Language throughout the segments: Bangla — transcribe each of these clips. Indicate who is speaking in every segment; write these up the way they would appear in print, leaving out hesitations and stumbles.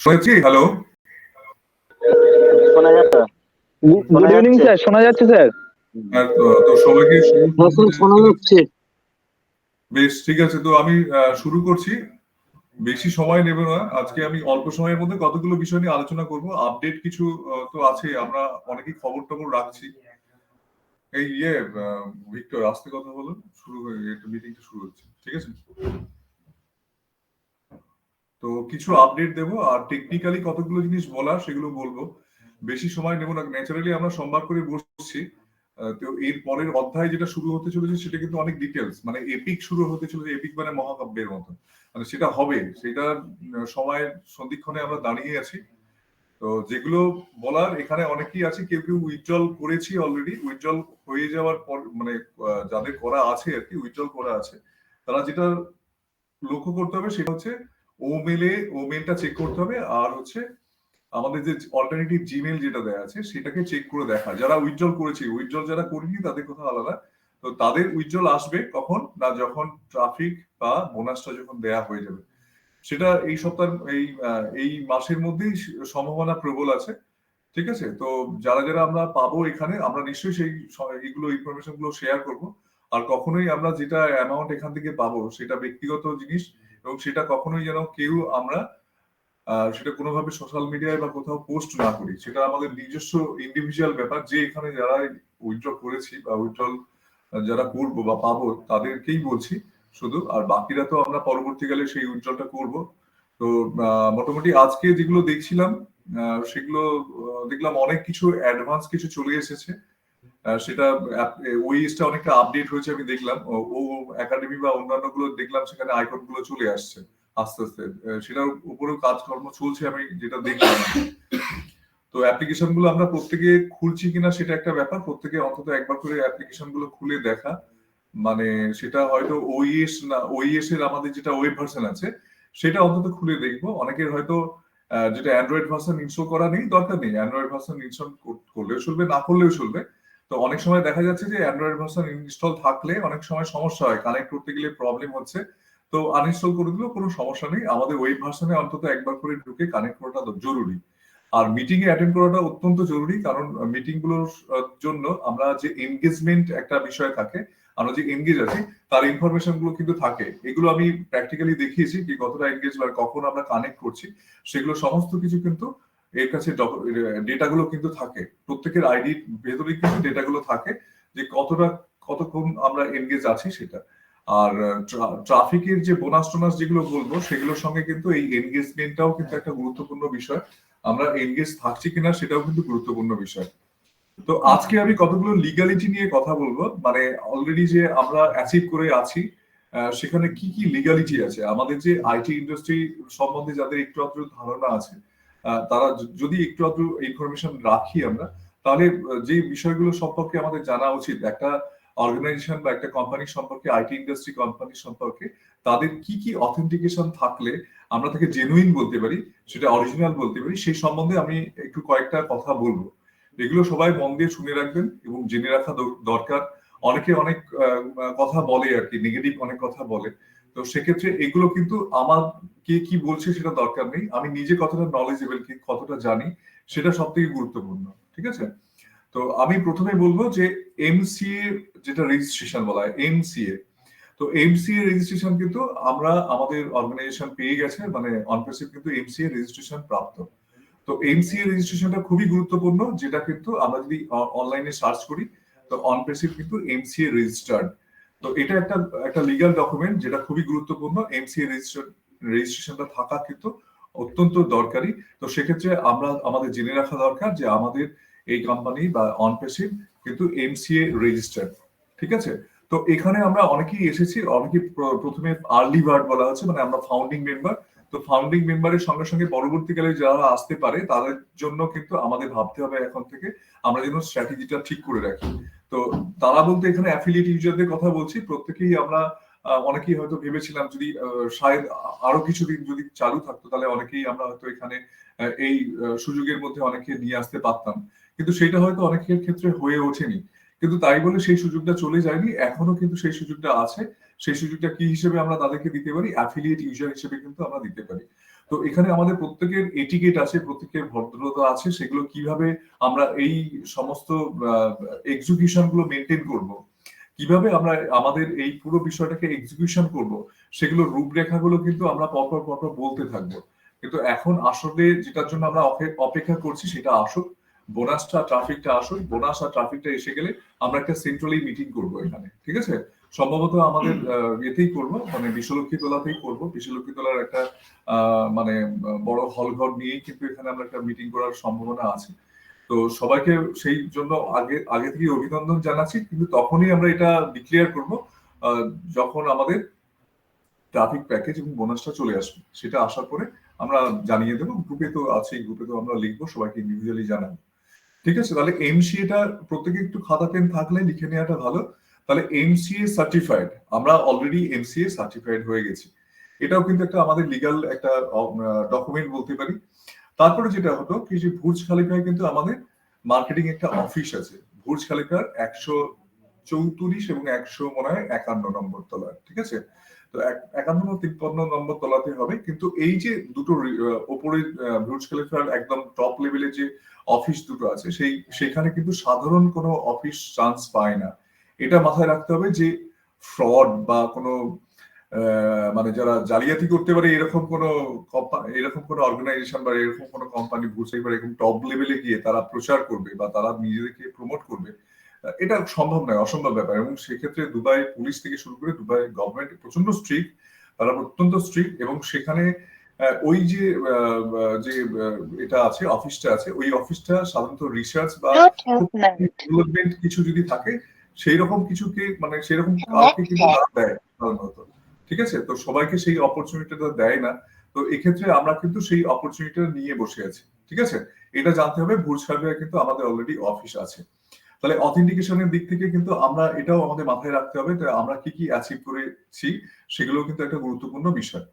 Speaker 1: শুনেছি। হ্যালো,
Speaker 2: শোনা যাচ্ছে?
Speaker 3: গুড ইভিনিং স্যার, শোনা যাচ্ছে স্যার?
Speaker 1: তো সবাইকে
Speaker 2: শোনা যাচ্ছে।
Speaker 1: বেশ, ঠিক আছে। তো আমি শুরু করছি। বেশি সময় নেব না। আজকে আমি অল্প সময়ের মধ্যে কতগুলো বিষয় নিয়ে আলোচনা করব। আপডেট কিছু তো আছে, আমরা অনেকেই খবর টবর রাখছি। এই ভিক্টর, আস্তে কথা বলুন। শুরু হয়ে একটু মিটিংটা শুরু হচ্ছে, ঠিক আছে? তো কিছু আপডেট দেবো, আর টেকনিক্যালি কতগুলো জিনিস বলা সেগুলো বলবো। বেশি সময় নেব না। ন্যাচারালি আমরা সোমবার করে বসছি। তো এর পরের অধ্যায় যেটা শুরু হতে চলেছে সেটা কিন্তু অনেক ডিটেলস, মানে এপিক শুরু হতে চলেছে। এপিক মানে মহাকাব্যের মতো, মানে সেটা হবে, সেটা সময়ের সন্ধিক্ষণে আমরা দাঁড়িয়ে আছি। তো যেগুলো বলার এখানে অনেকেই আছে, কেউ কেউ উইথড্রল করেছি অলরেডি। উইথড্রল হয়ে যাওয়ার পর মানে যাদের করা আছে আর কি, উইথড্রল করা আছে, তারা যেটা লক্ষ্য করতে হবে সেটা হচ্ছে ও মেলটা চেক করতে হবে। আর হচ্ছে আমাদের যে অল্টারনেটিভ জিমেল যেটা দেওয়া আছে সেটাকে চেক করে দেখা। যারা উইথড্রল করেছে, উইথড্রল যারা করিনি তাদের কথা আলাদা। তো তাদের উইথড্রল আসবে কখন না, যখন ট্রাফিক বা বোনাসটা যখন দেয়া হয়ে যাবে। সেটা এই সপ্তাহ এই মাসের মধ্যেই সম্ভাবনা প্রবল আছে, ঠিক আছে? তো যারা যারা আমরা পাবো এখানে, আমরা নিশ্চয়ই সেই এইগুলো ইনফরমেশন গুলো শেয়ার করবো। আর কখনোই আমরা যেটা অ্যামাউন্ট এখান থেকে পাবো সেটা ব্যক্তিগত জিনিস, এবং সেটা কখনোই যেন কেউ আমরা সেটা কোনোভাবে সোশ্যাল মিডিয়ায় বা কোথাও পোস্ট না করি। সেটা আমাদের নিজস্ব ইন্ডিভিজুয়াল ব্যাপার। যে এখানে যারা উইথড্র করেছি বা উইথড্রল যারা করবো বা পাবো তাদেরকেই বলছি শুধু। আর বাকিরা তো আমরা পরবর্তীকালে সেই উইথড্রলটা করব। তো মোটামুটি আজকে যেগুলো দেখছিলাম সেগুলো দেখলাম অনেক কিছু অ্যাডভান্স কিছু চলে এসেছে। সেটা ওইএসটা অনেকটা আপডেট হয়েছে আমি দেখলাম। ও একাডেমি বা অন্যান্য গুলো দেখলাম সেখানে আইকন গুলো চলে আসছে আস্তে আস্তে। সেটার উপরেও কাজকর্ম চলছে আমি যেটা দেখলাম। তো অ্যাপ্লিকেশন গুলো আমরা প্রত্যেকে খুলছি কিনা সেটা একটা ব্যাপার। প্রত্যেকে অন্তত একবার করে অ্যাপ্লিকেশন গুলো খুলে দেখা, মানে সেটা হয়তো ওইএস না, ওইএস এর আমাদের যেটা ওয়েব ভার্সন আছে সেটা অন্তত খুলে দেখবো। অনেকের হয়তো যেটা অ্যান্ড্রয়েড ভার্সন ইনস্টল করা নেই, দরকার নেই। অ্যান্ড্রয়েড ভার্সন ইনস্টল করলেও চলবে, না করলেও চলবে। তো অনেক সময় দেখা যাচ্ছে যে অ্যান্ড্রয়েড ভার্সন ইনস্টল থাকলে অনেক সময় সমস্যা হয়, কানেক্ট করতে গেলে প্রবলেম হচ্ছে। তো আনইনস্টল করে দিলেও কোনো সমস্যা নেই। আমাদের ওয়েব ভার্সনে অন্তত একবার করে ঢুকে কানেক্ট করাটা জরুরি। আর মিটিং এ অ্যাটেন্ড করাটা অত্যন্ত জরুরি, কারণ মিটিং গুলোর জন্য আমরা যে এনগেজমেন্ট একটা বিষয় থাকে, আমরা যে এনগেজ আছি তার ইনফরমেশন গুলো কিন্তু থাকে। এগুলো আমি প্র্যাকটিক্যালি দেখিয়েছি যে কতটা এনগেজ বা কখন আমরা কানেক্ট করছি, সেগুলো সমস্ত কিছু কিন্তু এর কাছে ডেটাগুলো কিন্তু থাকে। প্রত্যেকের আইডি ভেতরে কিন্তু ডেটাগুলো থাকে যে কতক্ষণ আমরা এনগেজ আছি সেটা। আর ট্রাফিকের যে বোনাস টোনাস যেগুলো বলবো সেগুলোর সঙ্গে কিন্তু এই এনগেজমেন্টটাও কিন্তু একটা গুরুত্বপূর্ণ বিষয়। আমরা এনগেজ থাকছি কিনা সেটাও কিন্তু গুরুত্বপূর্ণ বিষয়। তো আজকে আমি কতগুলো লিগালিটি নিয়ে কথা বলবো, মানে অলরেডি যে আমরা অ্যাচিভ করে আছি সেখানে কি কি লিগালিটি আছে। আমাদের যে আইটি ইন্ডাস্ট্রি সম্বন্ধে যাদের একটু আধটু ধারণা আছে, তারা যদি একটু আধটু ইনফরমেশন রাখি আমরা, তাহলে যে বিষয়গুলো সম্পর্কে আমাদের জানা উচিত। একটা অর্গানাইজেশন বা একটা কোম্পানি সম্পর্কে, আইটি ইন্ডাস্ট্রি কোম্পানি সম্পর্কে তাদের কি কি অথেন্টিকেশন থাকলে আমরা তাকে জেনুইন বলতে পারি, সেটা অরিজিনাল বলতে পারি, সেই সম্বন্ধে আমি একটু কয়েকটা কথা বলবো। এগুলো সবাই মন দিয়ে শুনে রাখবেন এবং জেনে রাখা দরকার। অনেকে অনেক কথা বলে আর কি, নেগেটিভ অনেক কথা বলে। তো সেক্ষেত্রে এগুলো কিন্তু আমার কে কি বলছে সেটা দরকার নেই, আমি নিজে কতটা নলেজেবল, কি কতটা জানি সেটা সব থেকে গুরুত্বপূর্ণ, ঠিক আছে? তো আমি প্রথমে বলবো যে এমসিএ যেটা রেজিস্ট্রেশন বলা হয়, এমসিএ। তো এমসিএ রেজিস্ট্রেশন কিন্তু আমরা আমাদের অর্গানাইজেশন পেয়ে গেছে, মানে অনপ্রেসিভ কিন্তু এমসিএ রেজিস্ট্রেশন প্রাপ্ত। তো এমসিএ রেজিস্ট্রেশনটা খুবই গুরুত্বপূর্ণ, যেটা কিন্তু আমরা যদি অনলাইনে সার্চ করি তো অনপ্রেসিভ কিন্তু এমসিএ রেজিস্টার্ড। তো এটা একটা একটা লিগ্যাল ডকুমেন্ট যেটা খুবই গুরুত্বপূর্ণ। এমসিএ রেজিস্ট্রেশনটা থাকা কিন্তু অত্যন্ত দরকারি। তো সেক্ষেত্রে আমরা আমাদের জেনে রাখা দরকার যে আমাদের এই কোম্পানি বা অনপ্রেসিভ কিন্তু এমসিএ রেজিস্টার্ড, ঠিক আছে? তো এখানে আমরা অনেকেই এসেছি, অনেকেই প্রথমে আর্লি বার্ড বলা হচ্ছে, মানে আমরা ফাউন্ডিং মেম্বার। তো ফাউন্ডিং মেম্বারের সঙ্গে সঙ্গে পরবর্তীকালে যারা আসতে পারে তাদের জন্য কিন্তু আমাদের ভাবতে হবে এখন থেকে আমরা যেন স্ট্র্যাটেজিটা ঠিক করে রাখি। তো তারা বলতে এখানে অ্যাফিলিয়েট ইউজারদের কথা বলছি। প্রত্যেকেই আমরা অনেকেই হয়তো ভেবেছিলাম যদি শায়দ আরো কিছুদিন যদি চালু থাকতো তাহলে অনেকেই আমরা হয়তো এখানে এই সুযোগের মধ্যে অনেকে নিয়ে আসতে পারতাম, কিন্তু সেটা হয়তো অনেকের ক্ষেত্রে হয়ে ওঠেনি। কিন্তু তাই বলে সেই সুযোগটা চলে যায়নি, এখনো কিন্তু সেই সুযোগটা আছে। সেই সুযোগটা কি হিসেবে আমরা তাদেরকে দিতে পারি, অ্যাফিলিয়েট ইউজার হিসেবে কিন্তু আমরা দিতে পারি। তো এখানে আমাদের প্রত্যেকের এটিকেট আছে, প্রত্যেকের ভদ্রতা আছে, সেগুলো কিভাবে আমরা এই সমস্ত এক্সিকিউশন গুলো মেনটেন করব, কিভাবে আমরা আমাদের এই পুরো বিষয়টাকে এক্সিকিউশন করব, সেগুলো রূপরেখাগুলো কিন্তু আমরা পরপর পরপর বলতে থাকবো। কিন্তু এখন আসলে যেটার জন্য আমরা অপেক্ষা করছি সেটা আসুক, বোনাসটা ট্রাফিকটা আসুক, বোনাস আর ট্রাফিকটা এসে গেলে আমরা একটা সেন্ট্রালি মিটিং করব এখানে, ঠিক আছে? সম্ভবত আমাদের ইয়েতেই করবো, মানে বিশ্বলক্ষ্মী তোলাতেই করবো। বিশ্বলক্ষ্মী তোলার একটা মানে বড় হল ঘর নিয়েই কিন্তু এখানে আমরা একটা মিটিং করার সম্ভাবনা আছে। তো সবাইকে সেই জন্য আগে আগে থেকে অভিনন্দন জানাচ্ছি, কিন্তু তখনই আমরা এটা ডিক্লেয়ার করব যখন আমাদের ট্রাফিক প্যাকেজ এবং বোনাসটা চলে আসবে। সেটা আসার পরে আমরা জানিয়ে দেবো, গ্রুপে তো আছে, গ্রুপে তো আমরা লিখবো, সবাইকে ইন্ডিভিজুয়ালি জানাবো। ঠিক আছে? তাহলে এমসিএটা প্রত্যেকে একটু খাতা পেন থাকলে লিখে নেওয়াটা ভালো। তাহলে এমসিএ সার্টিফাইড, আমরা অলরেডি এমসিএ সার্টিফাইড হয়ে গেছি। এটাও কিন্তু একটা আমাদের লিগ্যাল একটা ডকুমেন্ট বলতে পারি। তারপরে যেটা হতো কি, যে বুর্জ খালিফায় কিন্তু আমাদের মার্কেটিং একটা অফিস আছে। বুর্জ খালিফার 134 এবং 100 মনে হয় 51 নম্বর তলা, ঠিক আছে? তো 51 53 নম্বর তলাতে হবে। কিন্তু এই যে দুটো ওপরে বুর্জ খালিফার একদম টপ লেভেলে যে অফিস দুটো আছে, সেখানে কিন্তু সাধারণ কোনো অফিস চান্স পায় না। এটা মাথায় রাখতে হবে যে ফ্রড বা কোনো মানে যারা জালিয়াতি করতে পারে এরকম কোনো অর্গানাইজেশন বা এরকম কোনো কোম্পানি বুঝতে পারে এরকম টপ লেভেলে গিয়ে তারা প্রচার করবে বা তারা নিজেদেরকে প্রমোট করবে, এটা সম্ভব নয়, অসম্ভব ব্যাপার। এবং সেক্ষেত্রে দুবাই পুলিশ থেকে শুরু করে দুবাই গভর্নমেন্ট প্রচন্ড স্ট্রিক্ট, তারা অত্যন্ত স্ট্রিক্ট। এবং সেখানে ওই যে এটা আছে, অফিসটা আছে, ওই অফিসটা সাধারণত রিসার্চ বা ডেভেলপমেন্ট কিছু যদি থাকে সেই রকম কিছুকে, মানে সেরকম কাউকে কিন্তু তারা দেয় সাধারণত, ঠিক আছে? তো সবাইকে সেই অপরচুনিটিটা দেয় না। তো এক্ষেত্রে আমরা কিন্তু সেই অপরচুনিটিটা নিয়ে বসে আছি, ঠিক আছে? এটা জানতে হবে, বুর্জ খালিফায় কিন্তু আমাদের অলরেডি অফিস আছে। তাহলে অথেন্টিকেশনের দিক থেকে কিন্তু আমরা এটাও আমাদের মাথায় রাখতে হবে, আমরা কি কি অ্যাচিভ করেছি সেগুলো কিন্তু একটা গুরুত্বপূর্ণ বিষয়।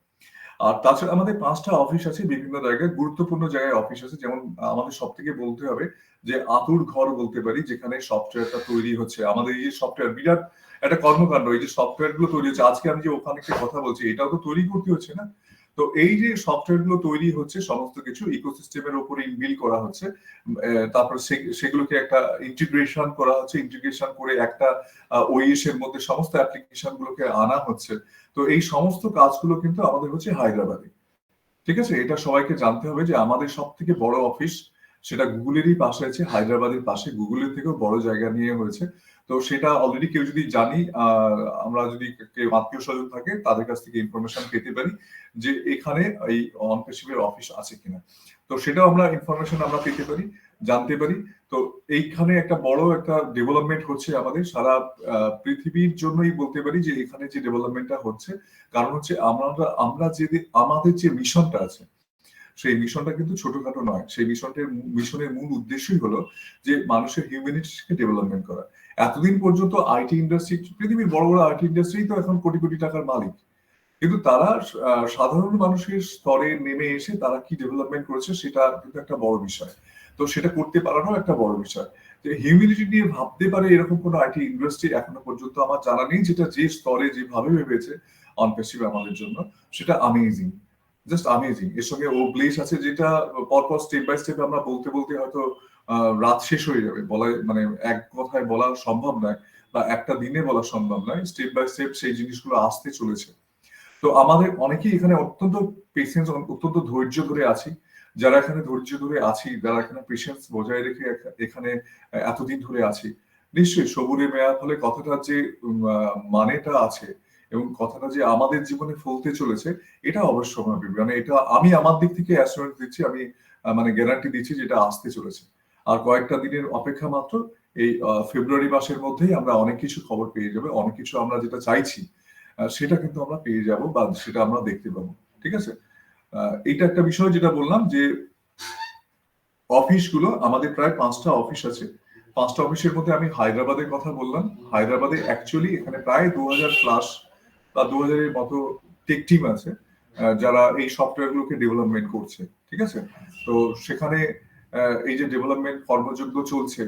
Speaker 1: আর তাছাড়া আমাদের 5টা অফিস আছে বিভিন্ন জায়গায়, গুরুত্বপূর্ণ জায়গায় অফিস আছে। যেমন আমাদের সব থেকে বলতে হবে যে আতুর ঘর বলতে পারি, যেখানে সফটওয়্যারটা তৈরি হচ্ছে। আমাদের এই যে সফটওয়্যার বিরাট একটা কর্মকাণ্ড, এই যে সফটওয়্যার গুলো তৈরি হচ্ছে, আজকে আমি যে ওখানে কথা বলছি এটাও তো তৈরি করতে হচ্ছে না? তো এই যে সফটওয়্যার গুলো তৈরি হচ্ছে, সমস্ত কিছু ইকোসিস্টেমের উপরে ইনবিল করা হচ্ছে, তারপর সেগুলোকে একটা ইন্টিগ্রেশন করা হচ্ছে, ইন্টিগ্রেশন করে একটা ওইএস এর মধ্যে সমস্ত অ্যাপ্লিকেশন গুলোকে আনা হচ্ছে। তো এই সমস্ত কাজগুলো কিন্তু আমাদের হচ্ছে হায়দ্রাবাদে, ঠিক আছে? এটা সবাইকে জানতে হবে যে আমাদের সব থেকে বড় অফিস সেটা গুগলেরই পাশে আছে, হায়দ্রাবাদের পাশে, গুগলের থেকেও বড় জায়গা নিয়ে হয়েছে। তো সেটা অলরেডি কেউ যদি জানি, আমরা যদি কেউ আত্মীয় স্বজন থাকে তাদের কাছ থেকে ইনফরমেশন পেতে পারি যে এখানে এই অনপেশিভের অফিস আছে কিনা। তো সেটাও আমরা ইনফরমেশন আমরা পেতে পারি, জানতে পারি। তো এইখানে একটা বড় একটা ডেভেলপমেন্ট হচ্ছে আমাদের সারা পৃথিবীর জন্যই বলতে পারি যে এখানে যে ডেভেলপমেন্টটা হচ্ছে, কারণ হচ্ছে আমরা যে আমাদের যে মিশনটা আছে, সেই মিশনটা কিন্তু ছোটখাটো নয়। সেই মিশনের মূল উদ্দেশ্যই হলো যে মানুষের হিউম্যানিটিকে ডেভেলপমেন্ট করা। এতদিন পর্যন্ত আইটি ইন্ডাস্ট্রি, পৃথিবীর বড় বড় আইটি ইন্ডাস্ট্রি তো এখন কোটি কোটি টাকার মালিক, কিন্তু তারা সাধারণ মানুষের স্তরে নেমে এসে তারা কি ডেভেলপমেন্ট করেছে সেটা কিন্তু একটা বড় বিষয়। তো সেটা করতে পারারও একটা বড় বিষয়। যে হিউম্যানিটি নিয়ে ভাবতে পারে এরকম কোনো আইটি ইন্ডাস্ট্রি এখনো পর্যন্ত আমার জানা নেই, যেটা যে স্তরে যেভাবে ভেবেছে অনপেসিভ আমাদের জন্য, সেটা আমেজিং, জাস্ট আমেজিং। এর সঙ্গে ও ব্লেস আছে, যেটা পরপর স্টেপ বাই স্টেপ আমরা বলতে বলতে হয়তো রাত শেষ হয়ে যাবে, বলা মানে এক কথায় বলা সম্ভব নয় বা একটা দিনে বলা সম্ভব নয়। স্টেপ বাই স্টেপ সেই জিনিসগুলো আসতে চলেছে। তো আমাদের অনেকেই এখানে অত্যন্ত পেশেন্স, অত্যন্ত ধৈর্য ধরে আছি। যারা এখানে ধৈর্য ধরে আছি, যারা এখানে পেশেন্স বজায় রেখে এখানে এতদিন ধরে আছি, নিশ্চয়ই সবুরে মেয়া ফলে কথাটা যে মানেটা আছে এবং কথাটা যে আমাদের জীবনে ফলতে চলেছে, এটা অবশ্যম্ভাবী। মানে এটা আমি আমার দিক থেকে অ্যাসুরেন্স দিচ্ছি, আমি মানে গ্যারান্টি দিচ্ছি যেটা আসতে চলেছে। আর কয়েকটা দিনের অপেক্ষা মাত্র। এই ফেব্রুয়ারি মাসের মধ্যেই আমরা অনেক কিছু খবর পেয়ে যাবে, অনেক কিছু আমরা যেটা চাইছি সেটা কিন্তু আমরা পেয়ে যাব বা সেটা আমরা দেখতে পাবো, ঠিক আছে? এটা একটা বিষয় যেটা বললাম যে অফিসগুলো আমাদের প্রায় 5টা অফিস আছে। 5টা অফিসের মধ্যে আমি হায়দ্রাবাদের কথা বললাম। হায়দ্রাবাদে অ্যাকচুয়ালি এখানে প্রায় 2000 প্লাস বা 2000 এর মতো টেক টিম আছে, যারা এই সফটওয়্যার গুলোকে ডেভেলপমেন্ট করছে, ঠিক আছে? তো সেখানে এই যে ডেভেলপমেন্ট কর্মযজ্ঞ চলছে,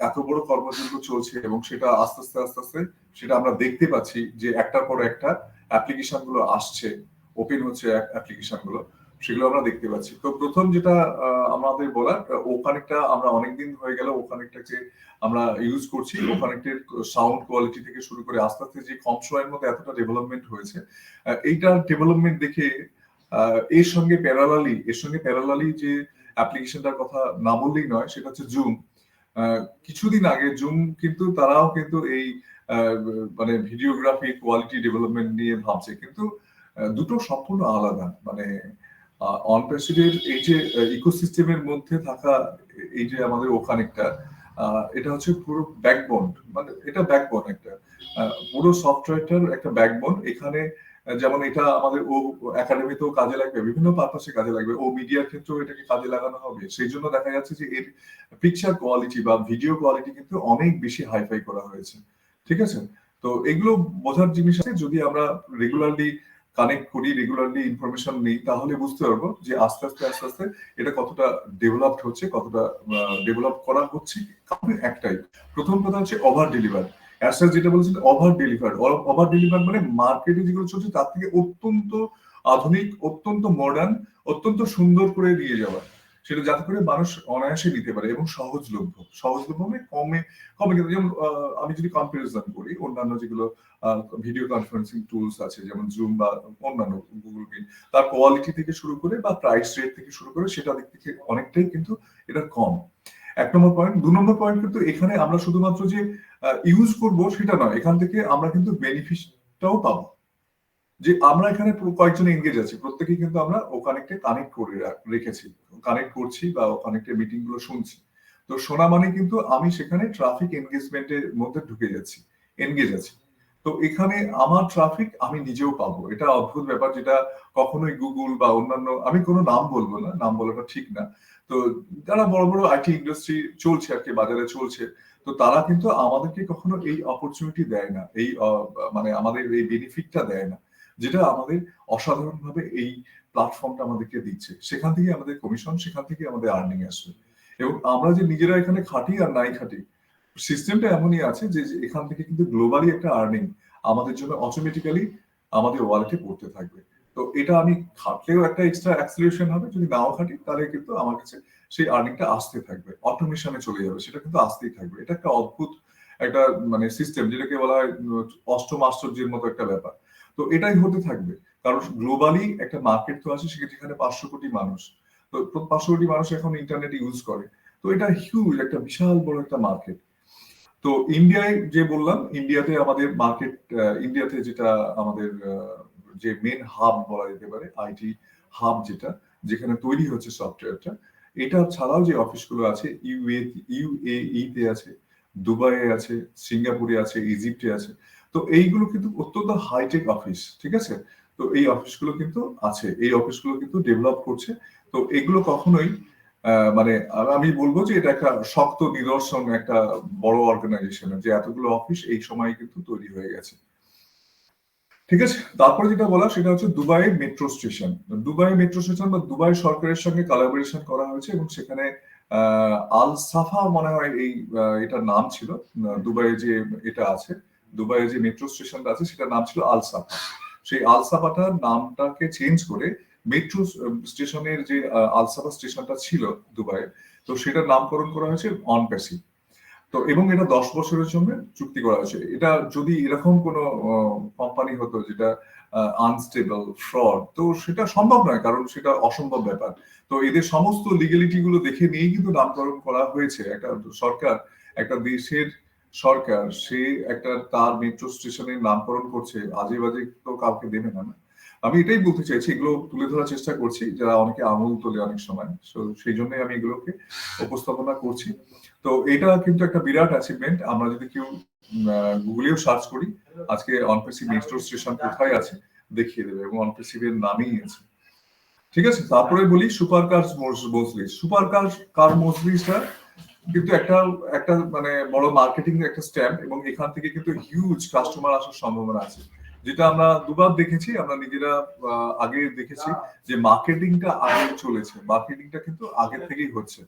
Speaker 1: এত বড় কর্মযজ্ঞ চলছে এবং সেটা আস্তে আস্তে আস্তে আস্তে সেটা আমরা দেখতে পাচ্ছি যে একটার পর একটা অ্যাপ্লিকেশন গুলো আসছে, ওপেন হচ্ছে অ্যাপ্লিকেশন গুলো, সেগুলো আমরা দেখতে পাচ্ছি। তো প্রথম যেটা আমাদের বলার, ও কানেক্টটা আমরা অনেকদিন হয়ে গেল ও কানেক্টটাকে আমরা ইউজ করছি। ও কানেক্টের সাউন্ড কোয়ালিটি থেকে শুরু করে আস্তে আস্তে যে কম সময়ের মধ্যে এতটা ডেভেলপমেন্ট হয়েছে, এইটার ডেভেলপমেন্ট দেখে এর সঙ্গে প্যারালালি যে অ্যাপ্লিকেশনটার কথা না বললেই নয়, সেটা হচ্ছে জুম। কিছুদিন আগে জুম কিন্তু তারাও কিন্তু এই মানে ভিডিওগ্রাফি কোয়ালিটি ডেভেলপমেন্ট নিয়ে ভাবছে, কিন্তু দুটো সম্পূর্ণ আলাদা। মানে অনপ্যাসিভের এই যে ইকোসিস্টেমের মধ্যে থাকা এই যে আমাদের ওখানেরটা, এটা হচ্ছে পুরো ব্যাকবোন, মানে এটা ব্যাকবোন একটা পুরো সফটওয়্যারটার একটা ব্যাকবোন। এখানে যেমন এটা আমাদের ও একাডেমিতেও কাজে লাগবে, বিভিন্ন পারপাসে কাজে লাগবে, ও মিডিয়ার ক্ষেত্রেও এটাকে কাজে লাগানো হবে। সেই জন্য দেখা যাচ্ছে যে এর পিকচার কোয়ালিটি বা ভিডিও কোয়ালিটি কিন্তু অনেক বেশি হাইফাই করা হয়েছে। ঠিক আছে? তো এগুলো বোঝার জিনিস আছে, যদি আমরা রেগুলারলি কানেক্ট করি, রেগুলারলি ইনফরমেশন নিই, তাহলে বুঝতে পারবো যে আস্তে আস্তে আস্তে আস্তে এটা কতটা ডেভেলপড হচ্ছে, কতটা ডেভেলপ করা হচ্ছে। কারণ একটাই, প্রথম কথা হচ্ছে ওভার ডেলিভার। অ্যাসার যেটা বলেছেন ওভার ডেলিভার মানে মার্কেটে যেগুলো চলছে তার থেকে অত্যন্ত আধুনিক, অত্যন্ত মডার্ন, অত্যন্ত সুন্দর করে নিয়ে যাওয়া, সেটা যাতে করে মানুষ অনায়াসে নিতে পারে এবং সহজলভ্য মানে কমে কমে কিন্তু। যেমন আমি যদি কম্পারিজন করি অন্যান্য যেগুলো ভিডিও কনফারেন্সিং টুলস আছে, যেমন জুম বা অন্যান্য গুগল মিট, তার কোয়ালিটি থেকে শুরু করে বা প্রাইস রেট থেকে শুরু করে সেটা দিক থেকে অনেকটাই কিন্তু এটা কম। এক নম্বর পয়েন্ট। দু নম্বর পয়েন্ট, কিন্তু এখানে আমরা শুধুমাত্র যে ইউজ করব সেটা নয়, এখান থেকে আমরা কিন্তু বেনিফিটটাও পাবো। যে আমরা এখানে কয়েকজন এনগেজ আছি, প্রত্যেকেই কিন্তু আমরা ও কানেক্টে কানেক্ট করে রেখেছি, কানেক্ট করছি বা ও কানেক্টের মিটিং গুলো শুনছি। তো শোনা মানে কিন্তু আমি সেখানে ট্রাফিক এনগেজমেন্টের মধ্যে ঢুকে যাচ্ছি, এনগেজ আছি। তো এখানে আমার ট্রাফিক আমি নিজেও পাবো। এটা অদ্ভুত ব্যাপার, যেটা কখনোই গুগল বা অন্যান্য, আমি কোনো নাম বলবো না, নাম বলাটা ঠিক না। তো যারা বড় বড় আইটি ইন্ডাস্ট্রি চলছে আর কি, বাজারে চলছে, তো তারা কিন্তু আমাদেরকে কখনো এই অপরচুনিটি দেয় না, এই মানে আমাদের এই বেনিফিটটা দেয় না, যেটা আমাদের অসাধারণভাবে এই প্ল্যাটফর্মটা আমাদেরকে দিচ্ছে। সেখান থেকে আমাদের কমিশন, সেখান থেকে আমাদের আর্নিং আসবে। এবং আমরা যে নিজেরা এখানে খাটি আর নাই খাটি, সিস্টেমটা এমনই আছে যে এখান থেকে কিন্তু গ্লোবালি একটা আর্নিং আমাদের জন্য অটোমেটিক্যালি আমাদের ওয়ালেটে পড়তে থাকবে। তো এটা আমি খাটলেও একটা এক্সট্রা অ্যাক্সিলারেশন হবে, যদি নাও খাটি তাহলে কিন্তু আমার কাছে সেই আর্নিংটা আসতে থাকবে, অটোমেশনে চলে যাবে, সেটা কিন্তু আসতেই থাকবে। এটা একটা অদ্ভুত একটা মানে সিস্টেম, যেটাকে বলা হয় অষ্টম আশ্চর্যের মতো একটা ব্যাপার। তো এটাই হতে থাকবে, কারণ গ্লোবালি একটা মার্কেট তো আছে, সেখানে 500 কোটি মানুষ। তো 500 কোটি মানুষ এখন ইন্টারনেট ইউজ করে। তো এটা হিউজ একটা বিশাল বড় একটা মার্কেট। তো ইন্ডিয়ায় যে বললাম, ইন্ডিয়াতে আমাদের মার্কেট, ইন্ডিয়াতে যেটা আমাদের যে মেন হাব বলা যেতে পারে, আইটি হাব, যেটা যেখানে তৈরি হচ্ছে সফটওয়্যারটা, এটা ছাড়াও যে অফিসগুলো আছে ইউএই তে আছে, দুবাইয়ে আছে, সিঙ্গাপুরে আছে, ইজিপ্টে আছে। তো এইগুলো কিন্তু অত্যন্ত হাইটেক অফিস, ঠিক আছে? তো এই অফিসগুলো কিন্তু আছে, এই অফিসগুলো কিন্তু ডেভেলপ করছে। তো এগুলো কখনোই মানে আমি বলবো যে এটা একটা শক্ত নিদর্শন একটা বড় অর্গানাইজেশনের, যে এতগুলো অফিস এই সময় কিন্তু তৈরি হয়ে গেছে। ঠিক আছে? তারপরে যেটা বলা সেটা হচ্ছে Dubai metro station. Dubai metro station বা দুবাই সরকারের সঙ্গে কোলাবোরেশন করা হয়েছে, এবং সেখানে আল সাফা মনে হয় এই এটার নাম ছিল। দুবাইয়ে যে এটা আছে, দুবাইয়ে যে মেট্রো স্টেশনটা আছে সেটার নাম ছিল আল সাফা। সেই আল সাফাটার নামটাকে চেঞ্জ করে মেট্রো স্টেশনের যে আল সাফা স্টেশনটা ছিল দুবাইয়ে, তো সেটার নামকরণ করা হয়েছে অনপ্যাসি। তো এবং এটা 10 বছরের জন্য চুক্তি করা হয়েছে। এটা যদি এরকম কোনো কোম্পানি হতো যেটা আনস্টেবল, ফ্রড, তো সেটা সম্ভব নয়, কারণ সেটা অসম্ভব ব্যাপার। তো এদের সমস্ত লিগ্যালিটি গুলো দেখে নিয়েই কিন্তু নামকরণ করা হয়েছে। একটা সরকার, একটা দেশের সরকার, সে একটা তার মেট্রো স্টেশনের নামকরণ করছে, আজে বাজে তো কাউকে দেবে না। না, আমি এটাই বলতে চাইছি, এগুলো তুলে ধরার চেষ্টা করছি, যারা অনেকে আঙুল তোলে অনেক সময়, সেই জন্যই আমি এগুলোকে উপস্থাপনা করছি। তো এটা কিন্তু একটা বিরাট অ্যাচিভমেন্ট। আমরা যদি কেউ গুগলেও সার্চ করি আজকে অনপ্রেসিভ মেট্রো স্টেশন কোথায় আছে, দেখিয়ে দেবে, এবং অনপ্রেসিভ এর নামেই আছে। ঠিক আছে? তারপরে বলি সুপার কার মজলিস। সুপার কার মজলিসটা কিন্তু একটা একটা মানে বড় মার্কেটিং একটা স্ট্যাম্প, এবং এখান থেকে কিন্তু হিউজ কাস্টমার আসার সম্ভাবনা আছে, যেটা আমরা দুবার দেখেছি, আমরা নিজেরা আগে দেখেছি যে মার্কেটিংটা আগে চলেছে, মার্কেটিংটা কিন্তু আগে থেকেই হচ্ছে।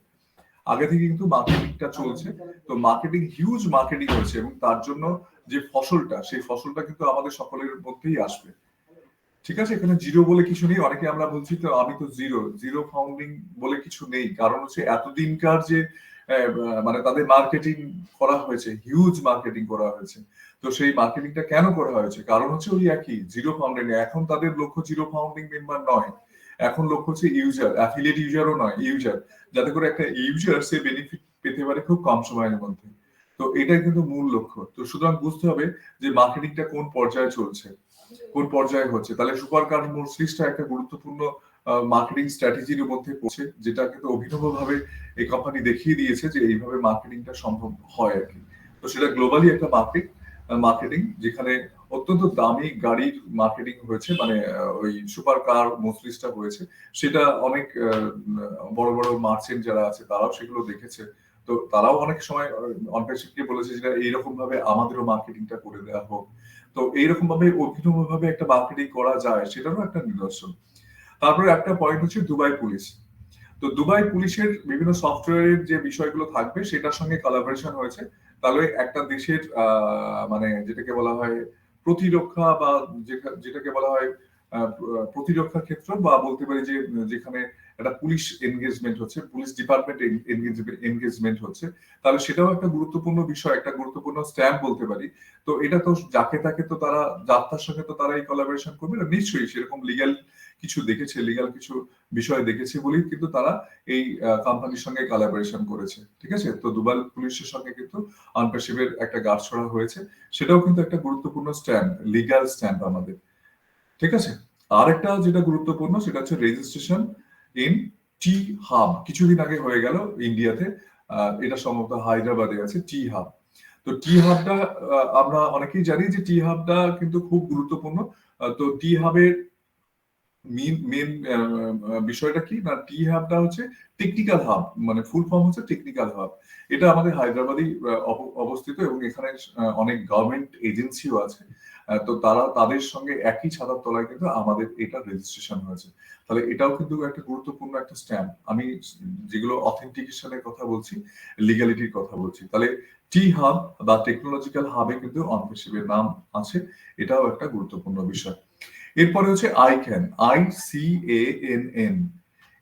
Speaker 1: আগে থেকে কিন্তু মার্কেটিংটা চলছে। তো মার্কেটিং, হিউজ মার্কেটিং হয়েছে, এবং তার জন্য যে ফসলটা, সেই ফসলটা কিন্তু আমাদের সকলের মধ্যেই আসবে। ঠিক আছে, এখানে জিরো বলে কিছু নেই। অনেকে আমরা বলছি তো আমি তো জিরো, জিরো ফাউন্ডিং বলে কিছু নেই। কারণ হচ্ছে এতদিনকার যে মানে তাদের মার্কেটিং করা হয়েছে, হিউজ মার্কেটিং করা হয়েছে। তো সেই মার্কেটিংটা কেন করা হয়েছে? কারণ হচ্ছে ওই একই, জিরো ফাউন্ডিং। এখন তাদের লক্ষ্য জিরো ফাউন্ডিং মেম্বার নয়, এখন লক্ষ্য হচ্ছে ইউজার, অ্যাফিলিয়েট ইউজারও নয়, ইউজার, যাতে করে একটা ইউজার সে বেনিফিট পেতে পারে খুব কম সময়ের মধ্যে। তো এটাই কিন্তু মূল লক্ষ্য। তো সুতরাং বুঝতে হবে যে মার্কেটিংটা কোন পর্যায়ে চলছে, কোন পর্যায়ে হচ্ছে। তাহলে সুপার কার মোর্সিসটা একটা গুরুত্বপূর্ণ মার্কেটিং স্ট্র্যাটেজির মধ্যে পড়ছে, যেটা কিন্তু অভিনবভাবে এই কোম্পানি দেখিয়ে দিয়েছে যে এইভাবে মার্কেটিংটা সম্ভব হয় আর কি। তো সেটা গ্লোবালি একটা মার্কেটিং, যেখানে অত্যন্ত দামি গাড়ির মার্কেটিং হয়েছে, মানে ওই সুপার কার মোর্সিসটা হয়েছে। সেটা অনেক বড় বড় মার্চেন্ট যারা আছে তারাও সেগুলো দেখেছে। তো তারাও অনেক সময় অনপ্রেশনকে বলেছে যে এইরকম ভাবে আমাদেরও মার্কেটিংটা করে দেওয়া হোক। তো এইরকম ভাবে অভিনব ভাবে একটা মার্কেটিং করা যায়, সেটারও একটা নিদর্শন। তারপরে একটা পয়েন্ট হচ্ছে দুবাই পুলিশ। তো দুবাই পুলিশের বিভিন্ন সফটওয়্যারের যে বিষয়গুলো থাকবে সেটার সঙ্গে কোলাবোরেশন হয়েছে। তাহলে একটা দেশের মানে যেটাকে বলা হয় প্রতিরক্ষা, বা যেটাকে বলা হয় প্রতিরক্ষা ক্ষেত্র, বা বলতে পারি যে যেখানে একটা পুলিশ এনগেজমেন্ট হচ্ছে, পুলিশ ডিপার্টমেন্ট এনগেজমেন্ট হচ্ছে, তাহলে সেটাও একটা গুরুত্বপূর্ণ বিষয়, একটা গুরুত্বপূর্ণ স্ট্যাম্প বলতে পারি। তো এটা তো যাকে তাকে তো তারা, যাত্রার সঙ্গে তো তারা এই কোলাবোরেশন করবে না, নিশ্চয়ই সেরকম লিগ্যাল কিছু দেখেছে, লিগ্যাল কিছু বিষয় দেখেছে বলেই কিন্তু তারা এই কোম্পানির সঙ্গে কোলাবোরেশন করেছে। ঠিক আছে, তো দুবাই পুলিশের সঙ্গে কিন্তু আনপাসিভের একটা গাঁটছড়া হয়েছে, সেটাও কিন্তু একটা গুরুত্বপূর্ণ স্ট্যাম্প, লিগ্যাল স্ট্যাম্প আমাদের। ঠিক আছে, আরেকটা যেটা গুরুত্বপূর্ণ সেটা হচ্ছে রেজিস্ট্রেশন ইন টি হাব, কিছুদিন আগে হয়ে গেল ইন্ডিয়াতে। এটা সম্ভবত হায়দ্রাবাদে আছে টি হাব। তো টি হাবটা আমরা অনেকেই জানি যে টি হাবটা কিন্তু খুব গুরুত্বপূর্ণ। তো টি হাবের মেন মেন বিষয়টা কি না, টি হাবটা হচ্ছে টেকনিক্যাল হাব, মানে ফুল ফর্ম হচ্ছে টেকনিক্যাল হাব। এটা আমাদের হায়দ্রাবাদে অবস্থিত, এবং এখানে অনেক গভর্নমেন্ট এজেন্সিও আছে। তো তারা, তাদের সঙ্গে একই ছাতার তলায় কিন্তু আমাদের এটা রেজিস্ট্রেশন হয়েছে। তাহলে এটাও কিন্তু একটা গুরুত্বপূর্ণ একটা স্ট্যাম্প। আমি যেগুলো অথেন্টিকেশনের কথা বলছি, লিগ্যালিটির কথা বলছি, তাহলে টি হাব বা টেকনোলজিক্যাল হাবে কিন্তু অনপেশিভের নাম আছে, এটাও একটা গুরুত্বপূর্ণ বিষয়। এরপরে হচ্ছে আইক্যান, ICANN।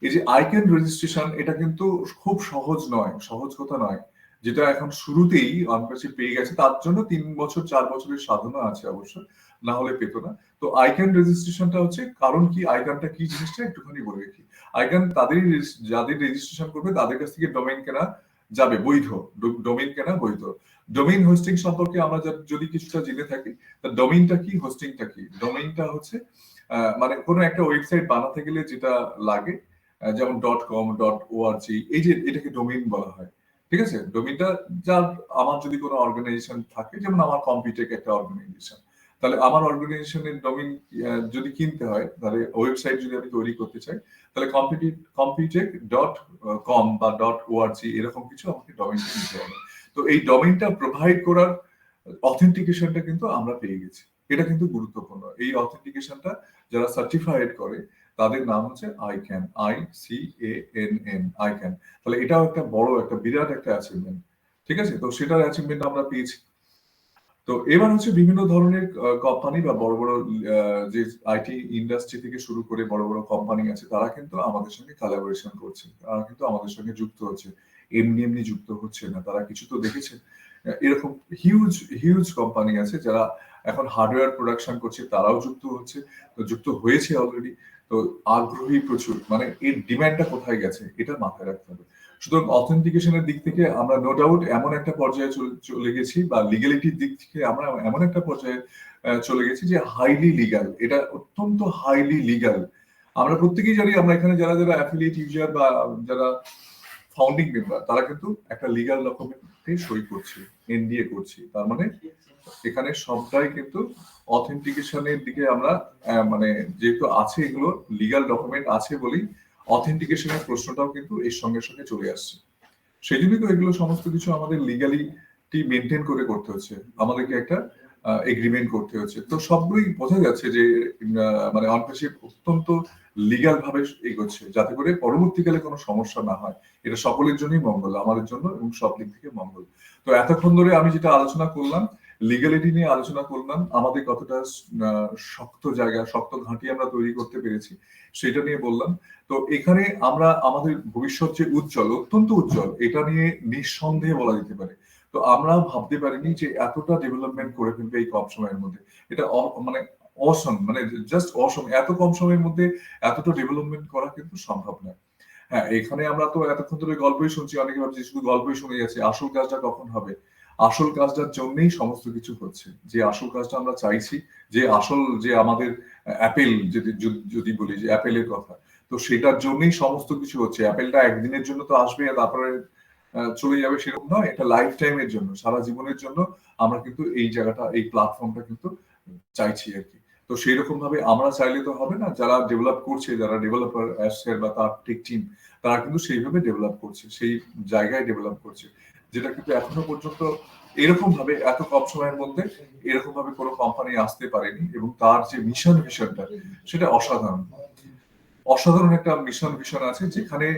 Speaker 1: এই যে আইক্যান রেজিস্ট্রেশন, এটা কিন্তু খুব সহজ নয়, সহজ কথা নয়। যেটা এখন শুরুতেই অনপ্রেসিভ পেয়ে গেছে, তার জন্য 3 বছর 4 বছরের সাধনা আছে অবশ্য, না হলে পেতো না। তো আইক্যান রেজিস্ট্রেশনটা হচ্ছে, কারণ কি, আইক্যানটা কি জিনিসটা একটুখানি বলে রাখি। আইক্যান তাদেরই, যাদের রেজিস্ট্রেশন করবে তাদের কাছ থেকে ডোমেইন কেনা যাবে, বৈধ ডোমেইন কেনা বৈধ। ডোমেইন হোস্টিং সম্পর্কে আমরা যদি কিছুটা জেনে থাকি, ডোমেইনটা কি, হোস্টিংটা কি। ডোমেইনটা হচ্ছে মানে কোনো একটা ওয়েবসাইট বানাতে গেলে যেটা লাগে, যেমন .com, .org, এই যে এটাকে ডোমেইন বলা হয়। ঠিক আছে, ডোমেইনটা যার, আমার যদি কোনো অর্গানাইজেশন থাকে, যেমন আমার কম্পিউটেক একটা অর্গানাইজেশন, তাহলে আমার অর্গানাইজেশনের ডোমেইন যদি কিনতে হয়, তাহলে ওয়েবসাইট যদি আমি তৈরি করতে চাই, তাহলে কম্পিউটেক.com বা .org এরকম কিছু আমাকে ডোমেইন কিনতে হবে। তো এই ডোমেইনটা প্রোভাইড করার অথেন্টিকেশনটা কিন্তু আমরা পেয়ে গেছি। এটা কিন্তু গুরুত্বপূর্ণ। এই অথেন্টিকেশনটা যারা সার্টিফাইড করে তাদের নাম হচ্ছে আইক্যান, ICANN, আইক্যান। তাহলে এটাও একটা বড়, একটা বিরাট একটা অ্যাচিভমেন্ট। ঠিক আছে, তো সেটার অ্যাচিভমেন্ট আমরা পেয়েছি। তো এবার হচ্ছে বিভিন্ন ধরনের কোম্পানি বা বড় বড় যে আইটি ইন্ডাস্ট্রি থেকে শুরু করে বড় বড় কোম্পানি আছে, তারা কিন্তু আমাদের সঙ্গে কোলাবোরেশন করছে, তারা কিন্তু আমাদের সঙ্গে যুক্ত হচ্ছে। এমনি এমনি যুক্ত হচ্ছে না, তারা কিছু তো দেখেছে। এরকম হিউজ হিউজ কোম্পানি আছে যারা এখন হার্ডওয়্যার প্রোডাকশন করছে, তারাও যুক্ত হচ্ছে, তো যুক্ত হয়েছে অলরেডি। তো আগ্রহী প্রচুর, মানে এর ডিমান্ডটা কোথায় গেছে এটা মাথায় রাখতে হবে। সুতরাং অথেন্টিকেশনের দিক থেকে আমরা নো ডাউট এমন একটা পর্যায়ে চলে গেছি, বা লিগ্যালিটির দিক থেকে আমরা এমন একটা পর্যায়ে চলে গেছি যে হাইলি লিগ্যাল, এটা অত্যন্ত হাইলি লিগ্যাল। আমরা প্রত্যেকেই জানি, আমরা এখানে যারা যারা অ্যাফিলিয়েট ইউজার বা যারা ফাউন্ডিং মেম্বার, তারা কিন্তু একটা লিগ্যাল ডকুমেন্টে সই করছি, এনডিএ করছি। তার মানে এখানে সবটাই কিন্তু অথেন্টিকেশনের দিকে আমরা মানে যেহেতু আছে, এগুলো লিগ্যাল ডকুমেন্ট আছে বলেই অথেন্টিকেশনের প্রশ্নটাও কিন্তু এর সঙ্গে সঙ্গে চলে আসছে। সেই জন্যই তো এগুলো সমস্ত কিছু আমাদের লিগ্যালিটি মেনটেন করে করতে হচ্ছে। আমাদেরকে একটা এগ্রিমেন্ট করতে হচ্ছে। তো সবগুলোই বোঝা যাচ্ছে যে মানে অনফেসিভ অত্যন্ত লিগ্যাল ভাবে এগোচ্ছে, যাতে করে পরবর্তীকালে কোনো সমস্যা না হয়। এটা সকলের জন্যই মঙ্গল, আমাদের জন্য এবং সব দিক থেকে মঙ্গল। তো এতক্ষণ ধরে আমি যেটা আলোচনা করলাম, লিগ্যালিটি নিয়ে আলোচনা করলাম, আমাদের কতটা শক্ত জায়গা, শক্ত ঘাঁটি আমরা তৈরি করতে পেরেছি সেটা নিয়ে বললাম। তো এখানে আমরা আমাদের ভবিষ্যৎ যে উজ্জ্বল, অত্যন্ত উজ্জ্বল, এটা নিয়ে নিঃসন্দেহে বলা যেতে পারে। তো আমরা ভাবতে পারিনি যে এতটা ডেভেলপমেন্ট করে ফেলবে এই কম সময়ের মধ্যে। এটা মানে অসম, মানে জাস্ট অসম। এত কম সময়ের মধ্যে এতটা ডেভেলপমেন্ট করা কিন্তু সম্ভব নয়। হ্যাঁ, এখানে আমরা তো এতক্ষণ ধরে গল্পই শুনছি, অনেকে ভাবছে শুধু গল্পই শুনে যাচ্ছে, আসল কাজটা কখন হবে? আসল কাজটার জন্যই সমস্ত কিছু হচ্ছে। যে আসল কাজটা আমরা চাইছি, যে আসল যে আমাদের অ্যাপেল, যদি যদি বলি যে অ্যাপেলের কথা, তো সেটার জন্যই সমস্ত কিছু হচ্ছে। অ্যাপেলটা একদিনের জন্য তো আসবে, তারপরে চলে যাবে, সেরকম নয়। এটা লাইফ টাইমের জন্য, সারা জীবনের জন্য আমরা কিন্তু এই জায়গাটা, এই প্ল্যাটফর্মটা কিন্তু চাইছি আর কি। তো সেই রকম ভাবে আমরা চাইলে তো হবে না, যারা ডেভেলপ করছে, যারা ডেভেলপার অ্যাসের বা তার টেক টিম, তারা কিন্তু সেইভাবে ডেভেলপ করছে, সেই জায়গায় ডেভেলপ করছে, যেটা কিন্তু এখনো পর্যন্ত এরকম ভাবে এত কম সময়ের মধ্যে এরকম ভাবে কোনো কোম্পানি আসতে পারেনি। এবং তার যে মিশন ভিশনটা, সেটা অসাধারণ। অসাধারণ একটা মিশন ভিশন আছে, যেখানে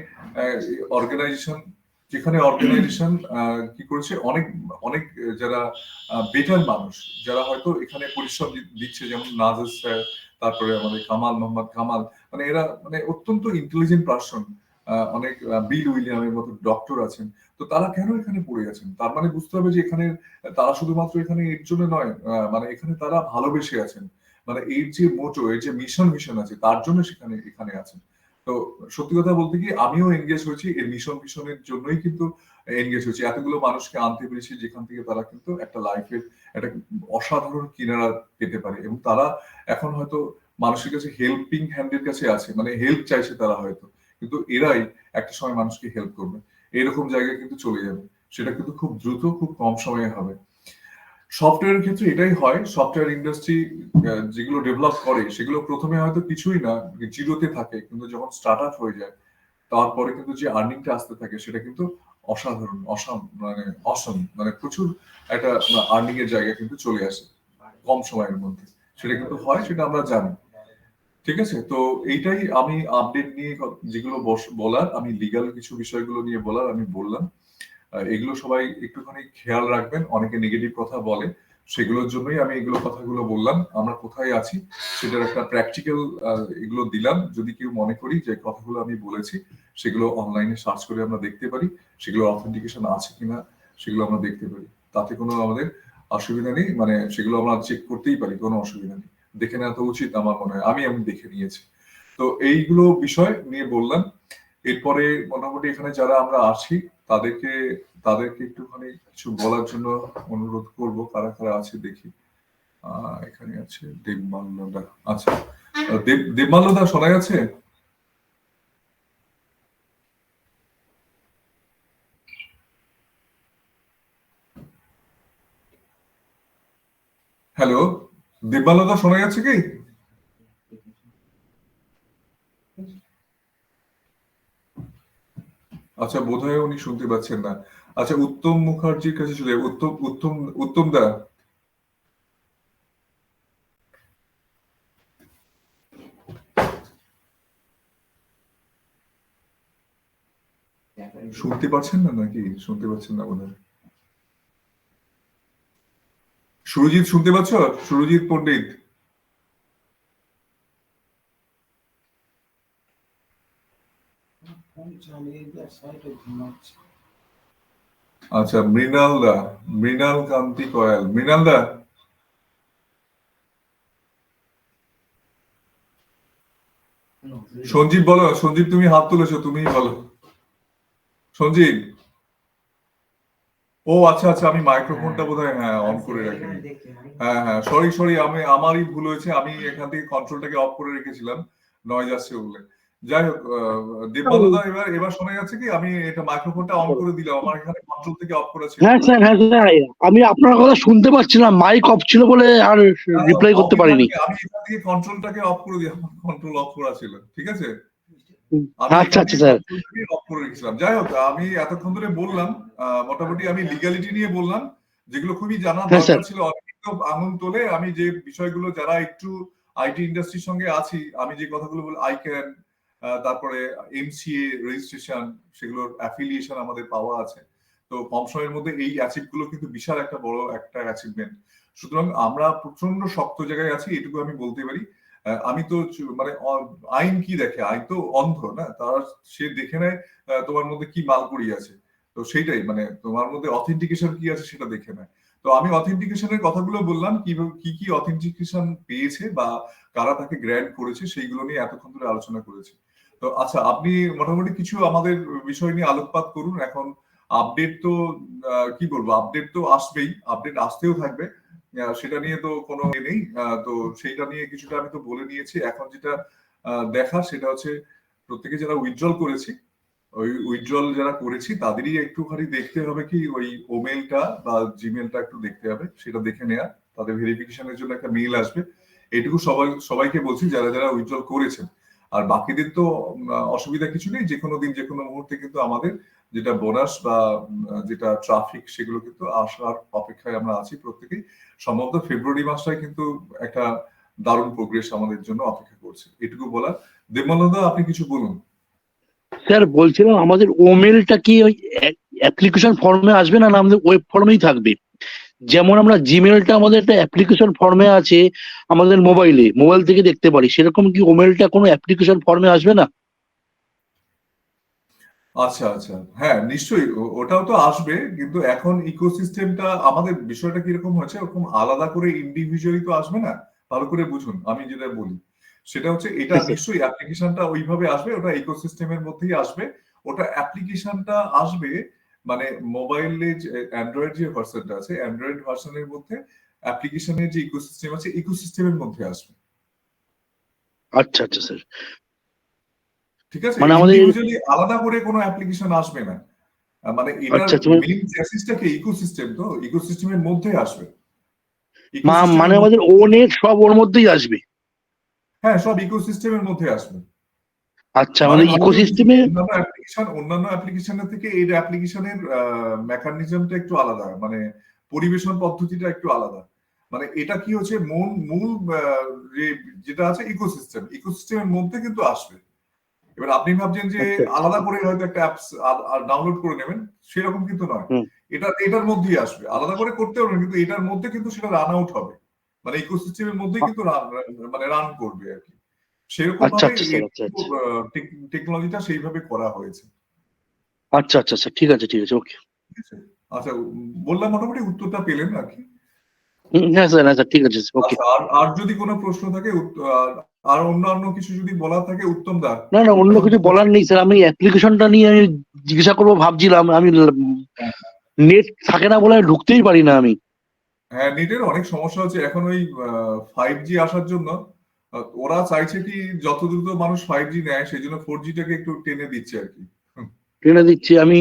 Speaker 1: অর্গানাইজেশন কি করেছে, অনেক অনেক যারা বেটার মানুষ, যারা হয়তো এখানে পরিশ্রম দিচ্ছে, যেমন নাজির স্যার, তারপরে আমাদের মোহাম্মদ কামাল, মানে এরা মানে অত্যন্ত ইন্টেলিজেন্ট পার্সন। অনেক বিল উইলিয়ামের মতো ডক্টর আছেন। তো তারা কেন এখানে পড়ে আছেন? তার মানে বুঝতে হবে যে এখানে তারা শুধুমাত্র এখানে এর জন্য নয়, মানে এখানে তারা ভালোবেসে আছেন। মানে এর যে মোটো, এর যে মিশন আছে, তার জন্য এখানে আছেন। তো সত্যি কথা বলতে কি, আমিও এনগেজ হয়েছি এর মিশনের জন্যই, কিন্তু এনগেজ হয়েছি, এতগুলো মানুষকে আনতে পেরেছি যেখান থেকে তারা কিন্তু একটা লাইফের একটা অসাধারণ কিনারা পেতে পারে। এবং তারা এখন হয়তো মানুষের কাছে হেল্পিং হ্যান্ডের কাছে আছে, মানে হেল্প চাইছে তারা হয়তো, কিন্তু এরাই একটা সময় মানুষকে হেল্প করবে, এরকম জায়গায় কিন্তু চলে যাবে। সেটা কিন্তু খুব দ্রুত, খুব কম সময়ে হবে। সফটওয়্যারের ক্ষেত্রে এটাই হয়, সফটওয়্যার ইন্ডাস্ট্রি যেগুলো ডেভেলপ করে সেগুলো প্রথমে হয়তো কিছুই না, জিরোতে থাকে, কিন্তু যখন স্টার্ট আপ হয়ে যায়, তারপরে কিন্তু যে আর্নিংটা আসতে থাকে সেটা কিন্তু অসাধারণ, অসম, মানে প্রচুর একটা আর্নিং এর জায়গা কিন্তু চলে আসে কম সময়ের মধ্যে। সেটা কিন্তু হয়, সেটা আমরা জানি। ঠিক আছে, তো এইটাই আমি আপডেট নিয়ে যেগুলো বলার, আমি লিগাল কিছু বিষয়গুলো নিয়ে বলার আমি বললাম। এগুলো সবাই একটুখানি খেয়াল রাখবেন। অনেকে নেগেটিভ কথা বলে, সেগুলোর জন্যই আমি এগুলো কথাগুলো বললাম। আমরা কোথায় আছি সেটার একটা প্র্যাকটিক্যাল এগুলো দিলাম। যদি কেউ মনে করি যে কথাগুলো আমি বলেছি সেগুলো অনলাইনে সার্চ করে আমরা দেখতে পারি, সেগুলো অথেন্টিকেশন আছে কিনা সেগুলো আমরা দেখতে পারি, তাতে কোনো আমাদের অসুবিধা নেই। মানে সেগুলো আমরা চেক করতেই পারি, কোনো অসুবিধা নেই। দেখে নেওয়া তো উচিত আমার মনে হয়, আমি দেখে নিয়েছি। তো এইগুলো বিষয় নিয়ে বললাম। এরপরে মোটামুটি এখানে যারা আমরা আছি তাদেরকে তাদেরকে একটুখানি কিছু বলার জন্য অনুরোধ করব। কারা কারা আছে দেখি। এখানে আছে দেবমাল্যদা। আচ্ছা, দেবমাল্যদা শোনা যাচ্ছে? হ্যালো, দেবমাল্যদা শোনা যাচ্ছে কি? আচ্ছা, বোধহয় উনি শুনতে পাচ্ছেন না। আচ্ছা, উত্তম মুখার্জির কাছে চলে যাবো। উত্তম উত্তম উত্তম দা, শুনতে পাচ্ছেন না নাকি? শুনতে পাচ্ছেন না বোধহয়। সুরজিৎ শুনতে পাচ্ছ? সুরজিৎ পণ্ডিত। আচ্ছা, মৃণাল দা, মৃণাল কান্তি কয়াল। মৃণাল দা, সঞ্জীব বলো। সঞ্জীব, তুমি হাত তুলেছো, তুমিই বলো। সঞ্জীব। ও আচ্ছা আচ্ছা, আমি মাইক্রোফোনটা বোধহয় হ্যাঁ অন করে রাখিনি। হ্যাঁ হ্যাঁ, সরি সরি, আমারই ভুল হয়েছে। আমি এখান থেকে কন্ট্রোলটাকে অফ করে রেখেছিলাম, নয়েজ আসছে বলে। যাই হোক, দেবমাল্যদা, এবার এবার শোনা যাচ্ছে কি? আমি এটা মাইক্রোফোনটা অন করে দিলাম, আমার এখানে কন্ট্রোল থেকে অফ করা ছিল।
Speaker 2: হ্যাঁ স্যার, হ্যাঁ স্যার, আমি আপনার কথা শুনতে পাচ্ছিলাম, মাইক অফ ছিল বলে আর রিপ্লাই করতে পারিনি।
Speaker 1: আমি এখান থেকে কন্ট্রোলটাকে অফ করে দিই, আমার কন্ট্রোল অফ করা ছিল। ঠিক আছে, আমি
Speaker 2: আচ্ছা
Speaker 1: এখান
Speaker 2: আচ্ছা
Speaker 1: থেকে
Speaker 2: স্যার।
Speaker 1: কন্ট্রোলটাকে অফ করে রেখেছিলাম। যাই হোক, আমি এতক্ষণ ধরে বললাম, মোটামুটি আমি লিগ্যালিটি নিয়ে বললাম, যেগুলো খুবই জানার
Speaker 2: হ্যাঁ
Speaker 1: দরকার
Speaker 2: স্যার।
Speaker 1: ছিল। অনেকে আঙুল তোলে। আমি যে বিষয়গুলো যারা একটু আইটি ইন্ডাস্ট্রির সঙ্গে আছি, আমি যে কথাগুলো বলি আইক্যান, তারপরে এমসিএ রেজিস্ট্রেশন, সেগুলোর অ্যাফিলিয়েশন আমাদের পাওয়া আছে। তো কম সময়ের মধ্যে এই অ্যাচিভ গুলো কিন্তু বিশাল একটা বড় একটা অ্যাচিভমেন্ট। সুতরাং আমরা প্রচন্ড শক্ত জায়গায় আছি, এটুকু আমি বলতে পারি। আমি তো মানে আইন কি দেখে, আইন তো অন্ধ না, তার সে দেখে নেয় তোমার মধ্যে কি মালকুড়ি আছে। তো সেইটাই মানে তোমার মধ্যে অথেন্টিকেশন কি আছে সেটা দেখে নেয়। তো আমি অথেন্টিকেশনের কথাগুলো বললাম, কিভাবে কি কি অথেন্টিকেশন পেয়েছে বা কারা তাকে গ্র্যান্ট করেছে সেইগুলো নিয়ে এতক্ষণ ধরে আলোচনা করেছি। তো আচ্ছা, আপনি মোটামুটি কিছু আমাদের বিষয় নিয়ে আলোকপাত করুন। এখন আপডেট তো কি বলবো, আপডেট তো আসবেই, আপডেট আসতেও থাকবে, সেটা নিয়ে তো কোনো নেই। তো সেইটা নিয়ে কিছুটা আমি তো বলে নিয়েছি। এখন যেটা দেখা সেটা হচ্ছে প্রত্যেকে যারা উইথড্রল করেছি, ওই উইথড্রল যারা করেছি তাদেরই একটুখানি দেখতে হবে কি ওই ওমেলটা বা জিমেলটা একটু দেখতে হবে, সেটা দেখে নেওয়া। তাদের ভেরিফিকেশনের জন্য একটা মেইল আসবে। এটুকু সবাইকে বলছি যারা যারা উইথড্রল করেছেন। আর বাকিদের তো অসুবিধা কিছু নেই, যে কোনো দিন যে কোনো মুহূর্তে কিন্তু আমাদের যেটা বোনাস বা যেটা ট্রাফিক সেগুলো কিন্তু আসার অপেক্ষায় আমরা আছি প্রত্যেকেই। সম্ভবত ফেব্রুয়ারি মাসটাই কিন্তু একটা দারুণ প্রোগ্রেস আমাদের জন্য অপেক্ষা করছে, এটুকু বলা। দেবমানন্দা, আপনি কিছু বলুন।
Speaker 2: স্যার বলছিলাম আমাদের ওমেলটা কি ওই অ্যাপ্লিকেশন ফর্মে আসবে না, না আমাদের ওয়েব ফর্মেই থাকবে? যেমন আমরা জিমেলটা আমাদের একটা অ্যাপ্লিকেশন ফর্মে আছে আমাদের মোবাইল থেকে দেখতে পারি, সেরকম কি ওমেলটা কোনো অ্যাপ্লিকেশন ফর্মে আসবে না?
Speaker 1: আচ্ছা আচ্ছা, হ্যাঁ নিশ্চয়ই ওটাও তো আসবে, কিন্তু এখন ইকোসিস্টেমটা আমাদের বিষয়টা কিরকম হয়েছে, ওরকম আলাদা করে ইন্ডিভিজুয়ালি তো আসবে না। ভালো করে বুঝুন আমি যেটা বলি, সেটা হচ্ছে এটা
Speaker 2: Yes, sir.
Speaker 1: নিশ্চয়ই অ্যাপ্লিকেশনটা ওইভাবে আসবে, ওটা ইকোসিস্টেমের মধ্যেই আসবে। ওটা অ্যাপ্লিকেশনটা আসবে মানে মোবাইলে যে অ্যান্ড্রয়েড যে ভার্সনটা আছে, অ্যান্ড্রয়েড ভার্সনের মধ্যে অ্যাপ্লিকেশনের যে ইকোসিস্টেম আছে ইকোসিস্টেমের মধ্যে আসবে।
Speaker 2: আচ্ছা আচ্ছা স্যার।
Speaker 1: ঠিক আছে,
Speaker 2: মানে আমাদের
Speaker 1: ইন্ডিভিজুয়ালি আলাদা করে কোনো অ্যাপ্লিকেশন আসবে না। মানে এটার
Speaker 2: আচ্ছা আচ্ছা
Speaker 1: মেইন চ্যাসিসটা কি, ইকোসিস্টেম, তো ইকোসিস্টেমের মধ্যে আসবে, ইকোসিস্টেমের
Speaker 2: মানে আমাদের
Speaker 1: মধ্যে।
Speaker 2: ও নেট সব ওর মধ্যেই আসবে?
Speaker 1: হ্যাঁ, সব ইকোসিস্টেমের মধ্যে আসবে।
Speaker 2: আচ্ছা,
Speaker 1: মানে
Speaker 2: আমাদের
Speaker 1: ভালো করে বুঝুন,
Speaker 2: ইকোসিস্টেমে।
Speaker 1: অন্যান্য অ্যাপ্লিকেশনের থেকে এই অ্যাপ্লিকেশনের মেকানিজমটা একটু আলাদা, মানে পরিবেশন পদ্ধতিটা একটু আলাদা। মানে এটা কি হচ্ছে, মূল মূল যেটা আছে ইকোসিস্টেমের মধ্যে কিন্তু আসবে। এবার আপনি ভাবছেন যে
Speaker 2: আচ্ছা আচ্ছা।
Speaker 1: আলাদা করে হয়তো একটা অ্যাপস ডাউনলোড করে নেবেন, সেরকম কিন্তু নয়।
Speaker 2: হুম।
Speaker 1: এটার মধ্যেই আসবে, আলাদা করে করতে পারবেন, কিন্তু এটার মধ্যে কিন্তু সেটা রান আউট হবে। মানে ইকোসিস্টেমের মধ্যেই কিন্তু মানে রান করবে আর কি। সেরকম
Speaker 2: আচ্ছা
Speaker 1: ভাবে
Speaker 2: আচ্ছা স্যার, আচ্ছা আচ্ছা।
Speaker 1: টেকনোলজিটা সেইভাবে করা হয়েছে।
Speaker 2: আচ্ছা আচ্ছা স্যার, ঠিক আছে ঠিক আছে, ওকে।
Speaker 1: ঠিক আছে? আচ্ছা, বললাম মোটামুটি উত্তরটা পেলেন আর কি।
Speaker 2: হ্যাঁ স্যার, হ্যাঁ স্যার, ঠিক আছে ওকে।
Speaker 1: আচ্ছা, আর আর যদি কোনো প্রশ্ন থাকে আর অন্যান্য কিছু যদি বলার থাকে, উত্তম দা
Speaker 2: না না, অন্য
Speaker 1: এখন
Speaker 2: কিছু
Speaker 1: তো
Speaker 2: বলার নেই স্যার, আমি অ্যাপ্লিকেশনটা নিয়ে আমি জিজ্ঞাসা করবো ভাবছিলাম। আমি
Speaker 1: হ্যাঁ,
Speaker 2: নেট থাকে না বলে আমি ঢুকতেই পারি না আমি।
Speaker 1: হ্যাঁ, নেটের অনেক সমস্যা হচ্ছে এখন ওই 5G আসার জন্য। ওরা চাইছে কি যত দ্রুত মানুষ 5G নেয়, সেই জন্য 4G-টাকে একটু টেনে দিচ্ছে আর কি।
Speaker 2: ট্রেনে দিচ্ছি আমি,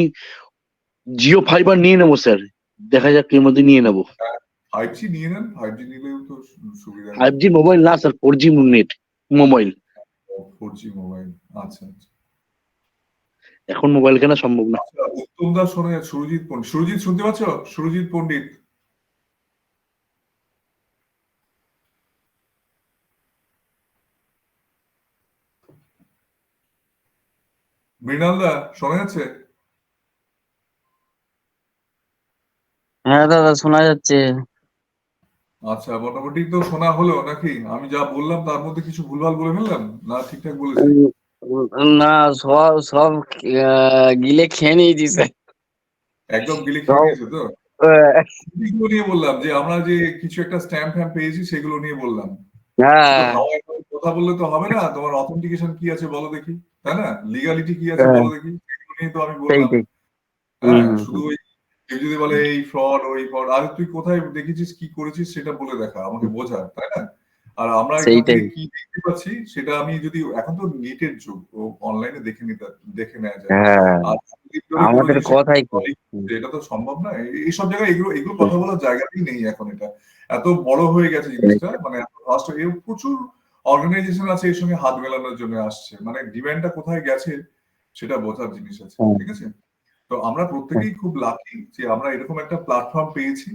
Speaker 2: জিও ফাইবার নিয়ে নেবো স্যার, দেখা যাক এর মধ্যে নিয়ে নেবো।
Speaker 1: 5G নিয়ে নেন, 5G নিলেও তো সুবিধা আছে।
Speaker 2: 5G মোবাইল না sir, 4G net mobile.
Speaker 1: 4G mobile, আচ্ছা আচ্ছা।
Speaker 2: এখন মোবাইল কেনা সম্ভব না।
Speaker 1: আচ্ছা, উত্তম দা শোনে, সুরজিৎ পণ্ডিত, সুরজিৎ শুনতে পাচ্ছ? সুরজিৎ পণ্ডিত, মৃণাল দা শোনা যাচ্ছে?
Speaker 4: হ্যাঁ দাদা, শোনা যাচ্ছে।
Speaker 1: আচ্ছা, মোটামুটি তো শোনা হলো নাকি? আমি যা বললাম তার মধ্যে কিছু ভুলভাল বলে ফেললাম, না ঠিকঠাক বলেছি?
Speaker 4: না, সব সব গিলে খেয়ে নিয়েছি স্যার।
Speaker 1: একদম গিলে খেয়ে
Speaker 4: সব
Speaker 1: নিয়েছে তো? এগুলো নিয়ে বললাম যে আমরা যে কিছু একটা স্ট্যাম্প ফ্যাম্প পেয়েছি সেগুলো নিয়ে বললাম। শুধু
Speaker 4: হ্যাঁ,
Speaker 1: হাওয়ায় কথা বললে তো হবে না, তোমার অথেন্টিকেশন কি আছে বলো দেখি, তাই না? লিগালিটি কি আছে
Speaker 4: হ্যাঁ,
Speaker 1: বলো দেখি, সেগুলো নিয়ে তো আমি বললাম।
Speaker 4: সেইটাই।
Speaker 1: হ্যাঁ,
Speaker 4: হুম,
Speaker 1: শুধু ওই কেউ যদি বলে এই ফ্রড ওই ফ্রড, আরে তুই কোথায় দেখেছিস, কি করেছিস সেটা বলে দেখা, আমাকে বোঝা, তাই না? আর আমরা এখান
Speaker 4: সেইটাই।
Speaker 1: থেকে কি দেখতে পাচ্ছি সেটা আমি যদি, এখন তো নেটের যুগ, অনলাইনে দেখে নেওয়া যায়।
Speaker 4: হ্যাঁ,
Speaker 1: আর এতদিন ধরে কোনো
Speaker 4: আমাদের
Speaker 1: জিনিসের
Speaker 4: কথাই কি।
Speaker 1: এটা তো সম্ভব না। এইসব জায়গায় এগুলো এগুলো কথা বলার জায়গাতেই নেই এখন। এটা এত বড় হয়ে গেছে জিনিসটা, মানে এত ফাস্ট, এর প্রচুর অর্গানাইজেশন আছে এর সঙ্গে হাত মেলানোর জন্য আসছে, মানে ডিমান্ডটা কোথায় গেছে সেটা বোঝার জিনিস আছে।
Speaker 4: হুম,
Speaker 1: ঠিক আছে? তো আমরা প্রত্যেকেই খুব লাকি যে আমরা এরকম একটা প্ল্যাটফর্ম পেয়েছি,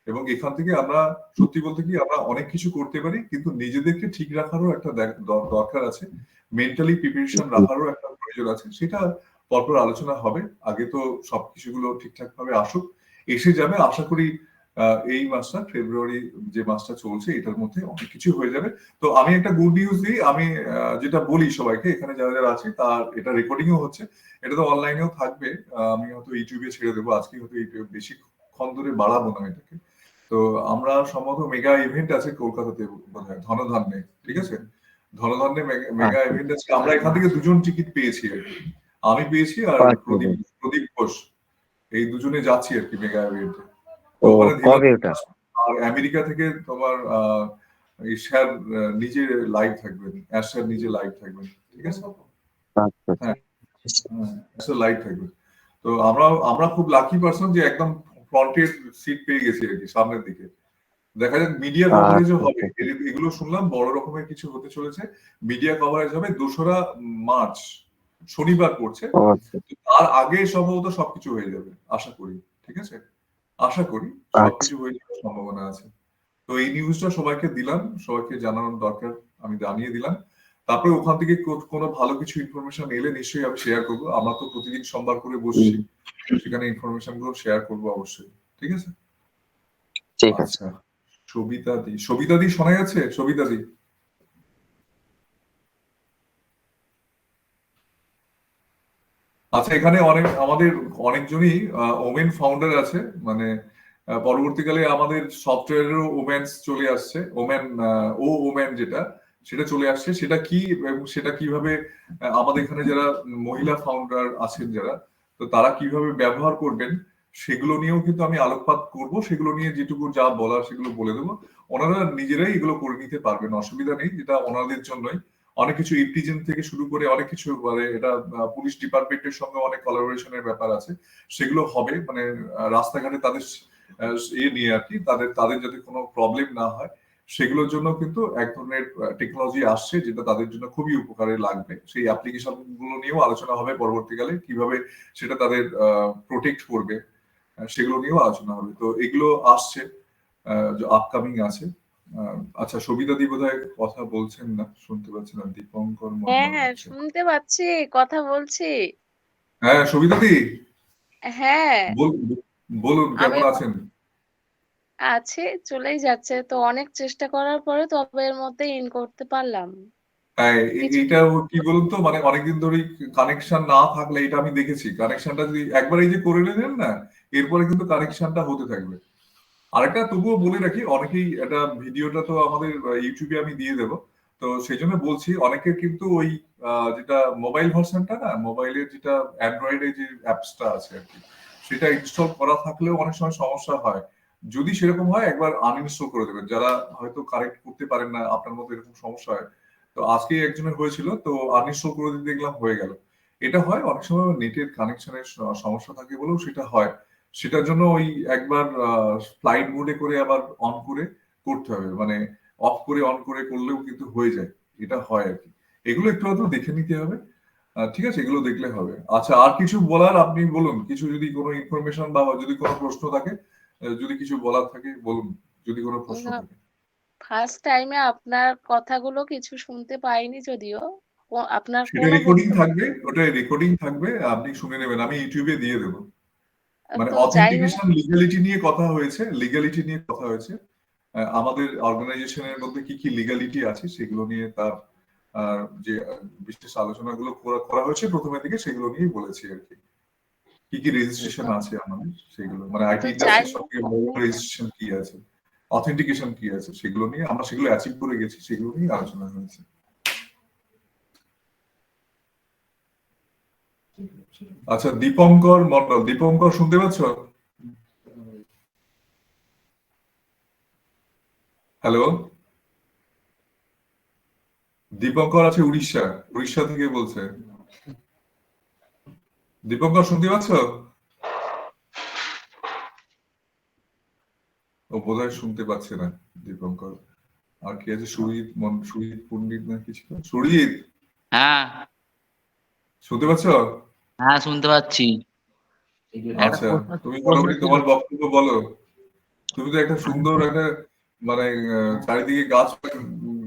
Speaker 1: এবং এখান থেকে আমরা সত্যি বলতে কি আমরা অনেক কিছু করতে পারি, কিন্তু নিজেদেরকে ঠিক রাখারও একটা দরকার আছে, মেন্টালি প্রিপারেশন রাখারও একটা প্রয়োজন আছে। সেটা পরপর আলোচনা হবে। আগে তো সবকিছুগুলো ঠিকঠাক ভাবে আসুক, এসে যাবে। আশা করি এই মাসটা, ফেব্রুয়ারি যে মাসটা চলছে, এটার মধ্যে অনেক কিছু হয়ে যাবে। তো আমি একটা গুড নিউজ দিই, আমি যেটা বলি সবাইকে, এখানে যারা যারা আছে তার এটা রেকর্ডিংও হচ্ছে, এটা তো অনলাইনেও থাকবে। আমি হয়তো ইউটিউবে ছেড়ে দেবো আজকে, হয়তো ইউটিউব বেশিক্ষণ ধরে বাড়াবো না এটাকে। তো আমরা সম্ভবত মেগা ইভেন্ট আছে কলকাতাতে বোধহয়, ধনধান্যে, ঠিক আছে? ধনধান্যে মেগা ইভেন্ট আছে। আমরা এখান থেকে 2জন টিকিট পেয়েছি আর কি। আমি পেয়েছি আর প্রদীপ প্রদীপ ঘোষ, এই দুজনে যাচ্ছি আর কি মেগা ইভেন্টে। তো ওখানে
Speaker 3: কবে ওটা?
Speaker 1: আর আমেরিকা থেকে তোমার এই স্যার নিজে লাইভ থাকবেন, স্যার নিজে লাইভ থাকবেন, ঠিক আছে? হ্যাঁ, স্যার লাইভ থাকবেন। তো আমরা খুব লাকি পারসন যে একদম ফ্রন্টের সিট পেয়ে গেছি আর কি, সামনের দিকে। দেখা যাক, মিডিয়া কভারেজও হবে। এগুলো শুনলাম বড় রকমের কিছু হতে চলেছে। মিডিয়া কভারেজ হবে 2রা মার্চ, শনিবার পড়ছে। তার আগে সম্ভবত সবকিছু হয়ে যাবে আশা করি, ঠিক আছে? আশা করি সবকিছু হয়ে যাওয়ার সম্ভাবনা আছে। তো এই নিউজটা সবাইকে দিলাম, সবাইকে জানানোর দরকার, আমি জানিয়ে দিলাম। তারপরে ওখান থেকে কোনো ভালো কিছু ইনফরমেশন এলে নিশ্চয়ই আমি শেয়ার করবো। আমরা তো প্রতিদিন সোমবার করে বসছি, সেখানে ইনফরমেশন গুলো শেয়ার করবো অবশ্যই, ঠিক আছে? আচ্ছা, সবিতা দি শোনা যাচ্ছে? সবিতা দি, আচ্ছা, এখানে আমাদের অনেকজনই ওমেন ফাউন্ডার আছে, মানে পরবর্তীকালে আমাদের সফটওয়্যারেরও ওমেন্স চলে আসছে, ওমেন যেটা, সেটা চলে আসছে। সেটা কি এবং সেটা কিভাবে আমাদের এখানে যারা মহিলা ফাউন্ডার আছেন যারা, তো তারা কিভাবে ব্যবহার করবেন সেগুলো নিয়েও কিন্তু আমি আলোকপাত করব। সেগুলো নিয়ে যেটুকু যা বলার সেগুলো বলে দেবো। ওনারা নিজেরাই এগুলো করে নিতে পারবেন, অসুবিধা নেই। যেটা ওনাদের জন্যই অনেক কিছু ইন্টিজেন থেকে শুরু করে অনেক কিছু, মানে এটা পুলিশ ডিপার্টমেন্টের সঙ্গে অনেক কোলাবোরেশনের ব্যাপার আছে, সেগুলো হবে। মানে রাস্তাঘাটে তাদের নিয়ে আর কি, তাদের যাতে কোনো প্রবলেম না হয় সেগুলোর জন্য কিন্তু এক ধরনের টেকনোলজি আসছে, যেটা তাদের জন্য খুবই উপকারে লাগবে। সেই অ্যাপ্লিকেশন গুলো নিয়েও আলোচনা হবে পরবর্তীকালে, কিভাবে সেটা তাদের প্রোটেক্ট করবে, সেগুলো নিয়েও আলোচনা হবে। তো এগুলো আসছে, আপকামিং আছে। আচ্ছা, সবিতা দি বোধহয় কথা বলছেন না, শুনতে পাচ্ছেন না। দীপঙ্কর মন্ডল,
Speaker 5: হ্যাঁ,
Speaker 1: আচ্ছা।
Speaker 5: শুনতে পাচ্ছি, কথা বলছি।
Speaker 1: হ্যাঁ, সবিতা দি,
Speaker 5: হ্যাঁ,
Speaker 1: বলুন
Speaker 5: আমি
Speaker 1: কেমন আছেন?
Speaker 5: আছি, চলেই যাচ্ছে। তো অনেক চেষ্টা করার পরে তবে এর মধ্যে ইন করতে পারলাম।
Speaker 1: হ্যাঁ,
Speaker 5: কিছু
Speaker 1: এইটা কি বলুন তো, মানে অনেকদিন ধরেই কানেকশন না থাকলে, এটা আমি দেখেছি, কানেকশনটা যদি একবার এই যে করে নেন না, এরপরে কিন্তু কানেকশনটা হতে থাকবে। আরেকটা তবুও বলে রাখি, অনেকেই এটা, ভিডিওটা তো আমাদের ইউটিউবে আমি দিয়ে দেবো। তো সেই জন্য বলছি, অনেকের কিন্তু ওই যেটা মোবাইল ভার্সনটা না, মোবাইলের যেটা অ্যান্ড্রয়েডে যে অ্যাপসটা আছে আর কি, সেটা ইনস্টল করা থাকলেও অনেক সময় সমস্যা হয়। যদি সেরকম হয়, একবার আনইনস্টল করে দেবেন, যারা হয়তো কানেক্ট করতে পারেন না, আপনার মতো এরকম সমস্যা হয়। তো আজকে একজনের হয়েছিল, তো আনইনস্টল করে দিতে দেখলাম হয়ে গেল। এটা হয় অনেক সময়, নেটের কানেকশনের সমস্যা থাকে বলেও সেটা হয়। সেটার জন্য ওই একবার ফ্লাইট মোডে করে আবার অন করে করতে হবে, মানে অফ করে অন করে করলেও কিন্তু হয়ে যায়। এটা হয় আর কি। এগুলো একটু আধটু দেখে নিতে হবে। ঠিক আছে, এগুলো দেখলে হবে। আচ্ছা, আর কিছু বলার আপনি বলুন, কিছু যদি কোনো ইনফরমেশন বা যদি কোনো প্রশ্ন থাকে, যদি কিছু বলার থাকে বলুন, যদি কোনো প্রশ্ন থাকে।
Speaker 5: ফার্স্ট টাইমে আপনার কথাগুলো কিছু শুনতে পাইনি যদিও। আপনার
Speaker 1: সেটা
Speaker 5: কোনো
Speaker 1: রেকর্ডিং থাকবে, ওটা রেকর্ডিং থাকবে, আপনি শুনে নেবেন, আমি ইউটিউবে দিয়ে দেবো। মানে
Speaker 5: তো যাই হোক,
Speaker 1: অথেন্টিকেশন, লিগ্যালিটি নিয়ে কথা হয়েছে, লিগ্যালিটি নিয়ে কথা হয়েছে। আমাদের অর্গানাইজেশনের মধ্যে কি কি লিগ্যালিটি আছে সেগুলো নিয়ে তার যে বিশেষ আলোচনাগুলো করা হয়েছে প্রথমে থেকে, সেগুলো নিয়েই বলেছি আর কি। কি কি রেজিস্ট্রেশন আছে আমাদের, সেগুলো মানে আইটি
Speaker 5: তো যাই
Speaker 1: ইন্ডাস্ট্রির
Speaker 5: হোক,
Speaker 1: সবথেকে বড় রেজিস্ট্রেশন কি আছে, অথেন্টিকেশন কি আছে, সেগুলো নিয়ে আমরা সেগুলো অ্যাচিভ করে গেছি, সেগুলো নিয়ে আলোচনা হয়েছে। আচ্ছা, দীপঙ্কর মন্ডল, দীপঙ্কর শুনতে পাচ্ছ? হ্যালো, দীপঙ্কর আছে উড়িষ্যা, উড়িষ্যা থেকে বলছে। দীপঙ্কর শুনতে পাচ্ছ? ও বোধহয় শুনতে পাচ্ছে না দীপঙ্কর। আর কি আছে, সুজিত পণ্ডিত না কিছু, সুজিত
Speaker 6: হ্যাঁ
Speaker 1: শুনতে পাচ্ছ?
Speaker 6: হ্যাঁ শুনতে পাচ্ছি। একটা
Speaker 1: আচ্ছা,
Speaker 6: প্রশ্ন
Speaker 1: তুমি
Speaker 6: প্রশ্ন
Speaker 1: মোটামুটি
Speaker 6: ছিল।
Speaker 1: তোমার বক্তব্য বলো। তুমি তো একটা সুন্দর একটা মানে চারিদিকে গাছ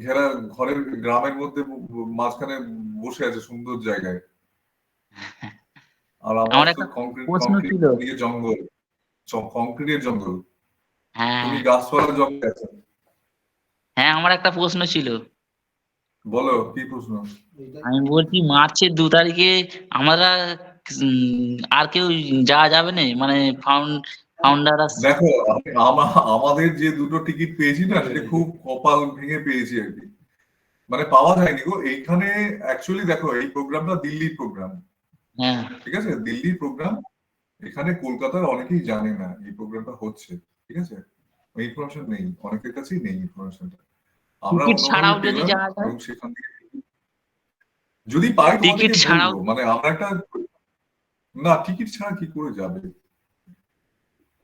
Speaker 1: ঘেরা ঘরের গ্রামের মধ্যে মাঝখানে বসে আছে সুন্দর জায়গায়, আর আমার
Speaker 6: আমার
Speaker 1: তো
Speaker 6: একটা
Speaker 1: কংক্রিট
Speaker 6: প্রশ্ন
Speaker 1: কংক্রিট
Speaker 6: ছিল।
Speaker 1: দিয়ে জঙ্গল, কংক্রিটের জঙ্গল,
Speaker 6: হ্যাঁ,
Speaker 1: তুমি গাছপালা জঙ্গলে আছো।
Speaker 6: হ্যাঁ, আমার একটা প্রশ্ন ছিল।
Speaker 1: বলো কি প্রশ্ন?
Speaker 6: আমি বলছি মার্চের 2 তারিখে আমরা আর কেউ যাওয়া যাবে না, মানে ফাউন্ডার
Speaker 1: দেখো আমাদের যে দুটো টিকিট পেয়েছি না, সেটা খুব কপাল ভেঙে পেয়েছি আর কি, মানে পাওয়া যায়নি গো এইখানে। অ্যাকচুয়ালি দেখো, এই প্রোগ্রামটা দিল্লির প্রোগ্রাম,
Speaker 6: হ্যাঁ,
Speaker 1: ঠিক আছে, দিল্লির প্রোগ্রাম। এখানে কলকাতার অনেকেই জানে না এই প্রোগ্রামটা হচ্ছে, ঠিক আছে, ইনফরমেশন নেই, অনেকের কাছেই নেই ইনফরমেশনটা। আমরা
Speaker 6: টিকিট
Speaker 1: অন্যভাবে
Speaker 6: ছাড়াও যদি
Speaker 1: পেলাম
Speaker 6: যাওয়া যায়,
Speaker 1: এবং সেখান থেকে যদি পাই
Speaker 6: টিকিট
Speaker 1: তোমাদেরকে
Speaker 6: ছাড়াও
Speaker 1: বলবো, মানে আমরা একটা, না টিকিট ছাড়া কি করে যাবে,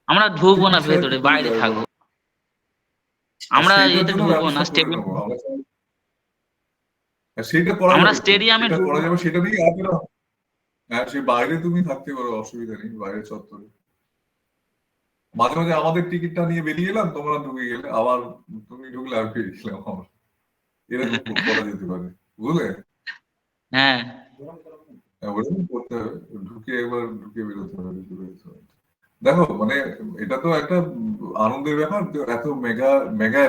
Speaker 6: আমরা ঢুকবো না
Speaker 1: টিকিট ছাড়া কি
Speaker 6: ভেতরে,
Speaker 1: করে
Speaker 6: বাইরে
Speaker 1: যাবে
Speaker 6: থাকবো।
Speaker 1: বলো?
Speaker 6: আমরা
Speaker 1: সেইটার
Speaker 6: এতে
Speaker 1: জন্য
Speaker 6: ঢুকবো না
Speaker 1: ব্যবস্থা করে
Speaker 6: স্টেডিয়াম,
Speaker 1: নেবো আমরা। সেইটা করা
Speaker 6: আমরা
Speaker 1: যাবে, তো
Speaker 6: স্টেডিয়ামে
Speaker 1: সেটা করা
Speaker 6: ঢুকবো।
Speaker 1: যাবে, সেটা নিয়ে আপনারা, হ্যাঁ সে বাইরে তুমি থাকতে পারো, অসুবিধা নেই, বাইরে চত্বরে মাঝে মাঝে আমাদের টিকিটটা নিয়ে বেরিয়ে এলাম, তোমরা ঢুকে গেলে, আবার তুমি ঢুকলে আর বেরিয়ে গেলাম আমরা, এরকম করা যেতে পারে, বুঝলে?
Speaker 6: হ্যাঁ,
Speaker 1: ওরকম করতে হবে, ঢুকে একবার ঢুকে বেরোতে হবে, ঢুকে বেরোতে হবে। দেখো মানে এটা তো একটা আনন্দের ব্যাপার, তো এত মেগা মেগা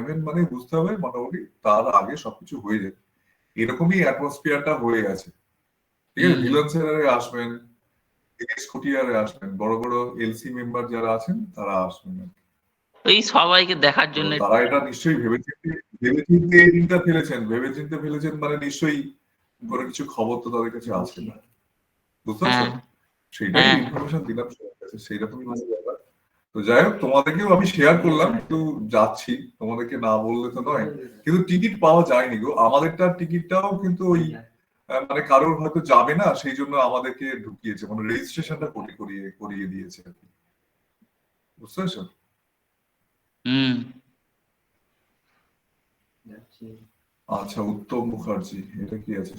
Speaker 1: ইভেন্ট মানে বুঝতে হবে মোটামুটি তার আগে সবকিছু হয়ে যায়, এরকমই অ্যাটমসফিয়ারটা হয়ে গেছে, ঠিক আছে। ভিলেন স্যারেরা আসবেন, দিনেশ খটিয়ারে আসবেন, বড় বড় এলসি মেম্বার যারা আছেন তারা আসবেন।
Speaker 6: ওই সবাইকে দেখার
Speaker 1: তো
Speaker 6: জন্য।
Speaker 1: তারা এটা নিশ্চয়ই ভেবেচিন্তে এই দিনটা ফেলেছেন, ভেবেচিন্তে ফেলেছেন, মানে নিশ্চয়ই কোনো কিছু খবর তো তাদের কাছে আছে না, বুঝতে পারছো?
Speaker 6: হ্যাঁ,
Speaker 1: সেইটাই
Speaker 6: হ্যাঁ,
Speaker 1: ইনফরমেশন দিলাম সবার কাছে, সেইরকমই মানে ব্যাপার। তো যাই হোক, তোমাদেরকেও আমি শেয়ার করলাম, একটু যাচ্ছি, তোমাদেরকে না বললে তো নয়। কিন্তু টিকিট পাওয়া যায়নি গো, আমাদেরটার টিকিটটাও কিন্তু ওই মানে কারোর হয়তো যাবে না, সেই জন্য আমাদেরকে ঢুকিয়েছে, মানে রেজিস্ট্রেশনটা করিয়ে দিয়েছে আর কি, বুঝতে পারছো?
Speaker 6: হুম।
Speaker 1: আচ্ছা, উত্তম মুখার্জি, এটা কি আছে?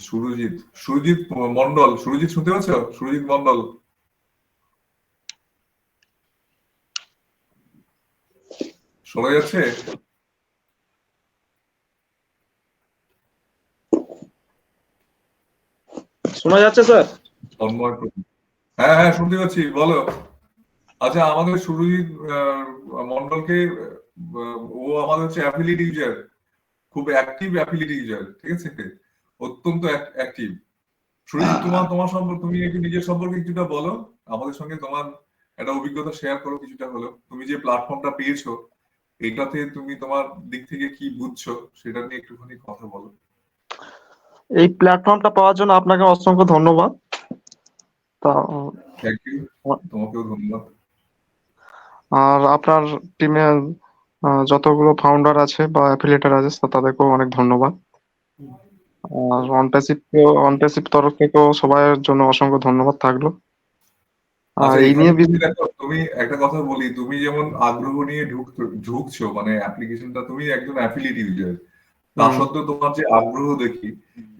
Speaker 1: সুরজিৎ মন্ডল, সুরজিৎ শুনতে পাচ্ছ? সুরজিৎ মন্ডল, শোনা যাচ্ছে?
Speaker 3: শোনা যাচ্ছে স্যার?
Speaker 1: তন্ময় প্রদীপ। হ্যাঁ হ্যাঁ শুনতে পাচ্ছি, বলো। আচ্ছা, আমাদের সুরজিৎ মন্ডলকে, ও আমাদের হচ্ছে অ্যাফিলিয়েট ইউজার, খুব অ্যাক্টিভ অ্যাফিলিয়েট ইউজার, ঠিক আছে, অত্যন্ত অ্যাক্টিভ। সুরজিৎ, তোমার সম্পর্কে, তুমি একটু নিজের সম্পর্কে কিছুটা বলো, আমাদের সঙ্গে তোমার একটা অভিজ্ঞতা শেয়ার করো কিছুটা হলো, তুমি যে প্ল্যাটফর্মটা পেয়েছো এটাতে তুমি তোমার দিক থেকে কি বুঝছো সেটা নিয়ে একটুখানি কথা বলো।
Speaker 3: এই প্ল্যাটফর্মটা পাওয়ার জন্য আপনাকে অসংখ্য ধন্যবাদ। তা
Speaker 1: থ্যাংক ইউ, তোমাকেও ধন্যবাদ।
Speaker 3: আর আপনার টিমে যতগুলো ফাউন্ডার আছে বা অ্যাফিলিয়েটর আছে তাদেরকেও অনেক ধন্যবাদ। আর অনটেসিপ তরফ থেকেও সবার জন্য অসংখ্য ধন্যবাদ থাকলো। আর
Speaker 1: আচ্ছা,
Speaker 3: এই
Speaker 1: এখানে
Speaker 3: নিয়ে
Speaker 1: তুমি দেখো, তুমি একটা কথা বলি, তুমি যেমন আগ্রহ নিয়ে ঢুকছো মানে অ্যাপ্লিকেশনটা, তুমি একজন অ্যাফিলিয়েট ইউজার, তা সত্ত্বেও তোমার যে আগ্রহ দেখি,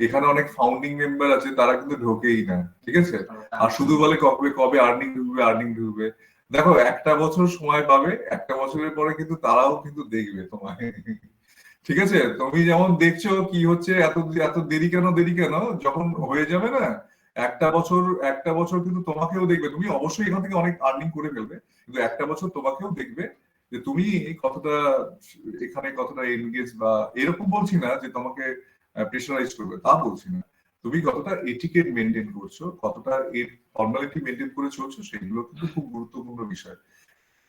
Speaker 1: এখানে অনেক ফাউন্ডিং মেম্বার আছে, তারা কিন্তু ঢোকেই না, ঠিক আছে, আর শুধু বলে কবে কবে আর্নিং ঢুকবে। দেখো, একটা বছর সময় পাবে, একটা বছরের পরে কিন্তু তারাও কিন্তু দেখবে তোমায়, ঠিক আছে। তুমি যেমন দেখছো কি হচ্ছে, এত এত দেরি কেন, যখন হয়ে যাবে না একটা বছর কিন্তু তোমাকেও দেখবে, তুমি অবশ্যই এখান থেকে অনেক আর্নিং করে ফেলবে, কিন্তু একটা বছর তোমাকেও দেখবে যে তুমি কতটা এখানে কতটা এনগেজ, বা এরকম বলছি না যে তোমাকে প্রেশারাইজ করবে, তা বলছি না, তুমি কতটা এটিকেট মেনটেন করছো, কতটা এর ফর্মালিটি মেনটেন করে চলছো, সেগুলো কিন্তু খুব গুরুত্বপূর্ণ বিষয়।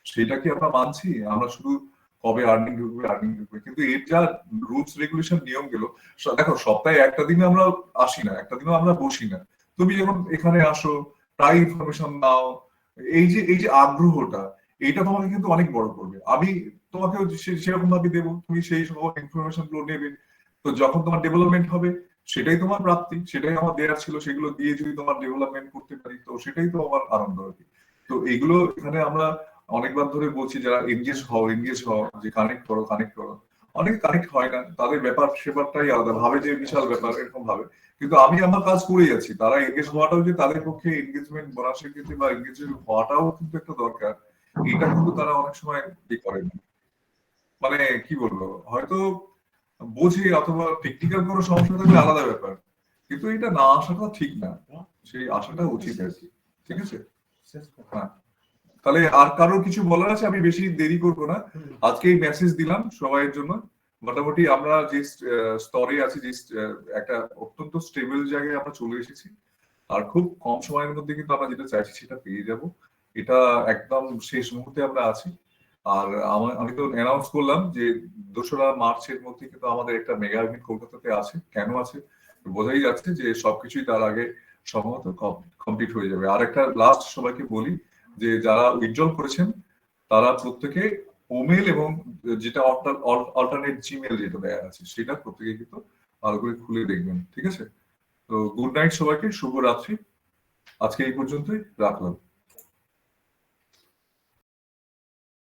Speaker 1: সেটা কি আমরা মানছি? আমরা শুধু কবে আর্নিং ঢুকবে, কিন্তু এর যা রুলস রেগুলেশন নিয়ম গুলো, দেখো সপ্তাহে একটা দিনে আমরা আসি না, একটা দিনও আমরা বসি না, তুমি যখন এখানে আসো প্রায় ইনফরমেশন নাও, এই যে আগ্রহটা, এইটা তোমাকে কিন্তু অনেক বড় করবে। আমি তোমাকেও সেরকম ভাবে দেবো, তুমি সেই সব ইনফরমেশন গুলো নেবে, তো যখন তোমার ডেভেলপমেন্ট হবে সেটাই তোমার প্রাপ্তি, সেটাই আমার দেয়ার ছিল, সেগুলো দিয়ে যদি তোমার ডেভেলপমেন্ট করতে পারি, তো সেটাই তো আমার আনন্দ আর কি। তো এইগুলো এখানে আমরা অনেকবার ধরে বলছি, যারা এনগেজ হও, যে কানেক্ট করো, অনেকে কানেক্ট হয় না, তাদের সেবারটাই আলাদা, ভাবে যে বিশাল ব্যাপার, এরকম ভাবে। কিন্তু আমি আমার কাজ করেই যাচ্ছি, তারা এনগেজ হওয়াটাও যে তাদের পক্ষে এনগেজমেন্ট বোনাসের ক্ষেত্রে বা এনগেজ হওয়াটাও কিন্তু একটা দরকার, এটা কিন্তু তারা অনেক সময় করে না। মানে কি বলবো, হয়তো বোঝে অথবা টেকনিক্যাল কোনো সমস্যা থাকলে আলাদা ব্যাপার, কিন্তু এটা না আসাটা ঠিক না, সেই আসাটা উচিত আর কি। ঠিক আছে, হ্যাঁ। তাহলে আর কারোর কিছু বলার আছে? আমি বেশি দেরি করবো না, আজকে এই মেসেজ দিলাম সবাইয়ের জন্য। মোটামুটি আমরা যে স্তরে আছি, যে একটা অত্যন্ত স্টেবল জায়গায় আমরা চলে এসেছি, আর খুব কম সময়ের মধ্যে কিন্তু আমরা যেটা চাইছি সেটা পেয়ে যাব। এটা একদম শেষ মুহূর্তে আমরা আছি। আর আমি তো অ্যানাউন্স করলাম যে 2রা মার্চের মধ্যে কিন্তু আমাদের একটা মেগা ইভেন্ট কলকাতাতে আছে। কেন আছে বোঝাই যাচ্ছে যে সবকিছুই তার আগে সম্ভবত কমপ্লিট হয়ে যাবে। আর একটা লাস্ট সবাইকে বলি যে যারা উইথড্রল করেছেন তারা প্রত্যেকে ওমেল এবং যেটা অল্টারনেট জিমেল যেটা দেয়া আছে সেটা প্রত্যেকে কিন্তু ভালো করে খুলে দেখবেন। ঠিক আছে, তো গুড নাইট সবাইকে, শুভরাত্রি। আজকে এই পর্যন্তই রাখলাম।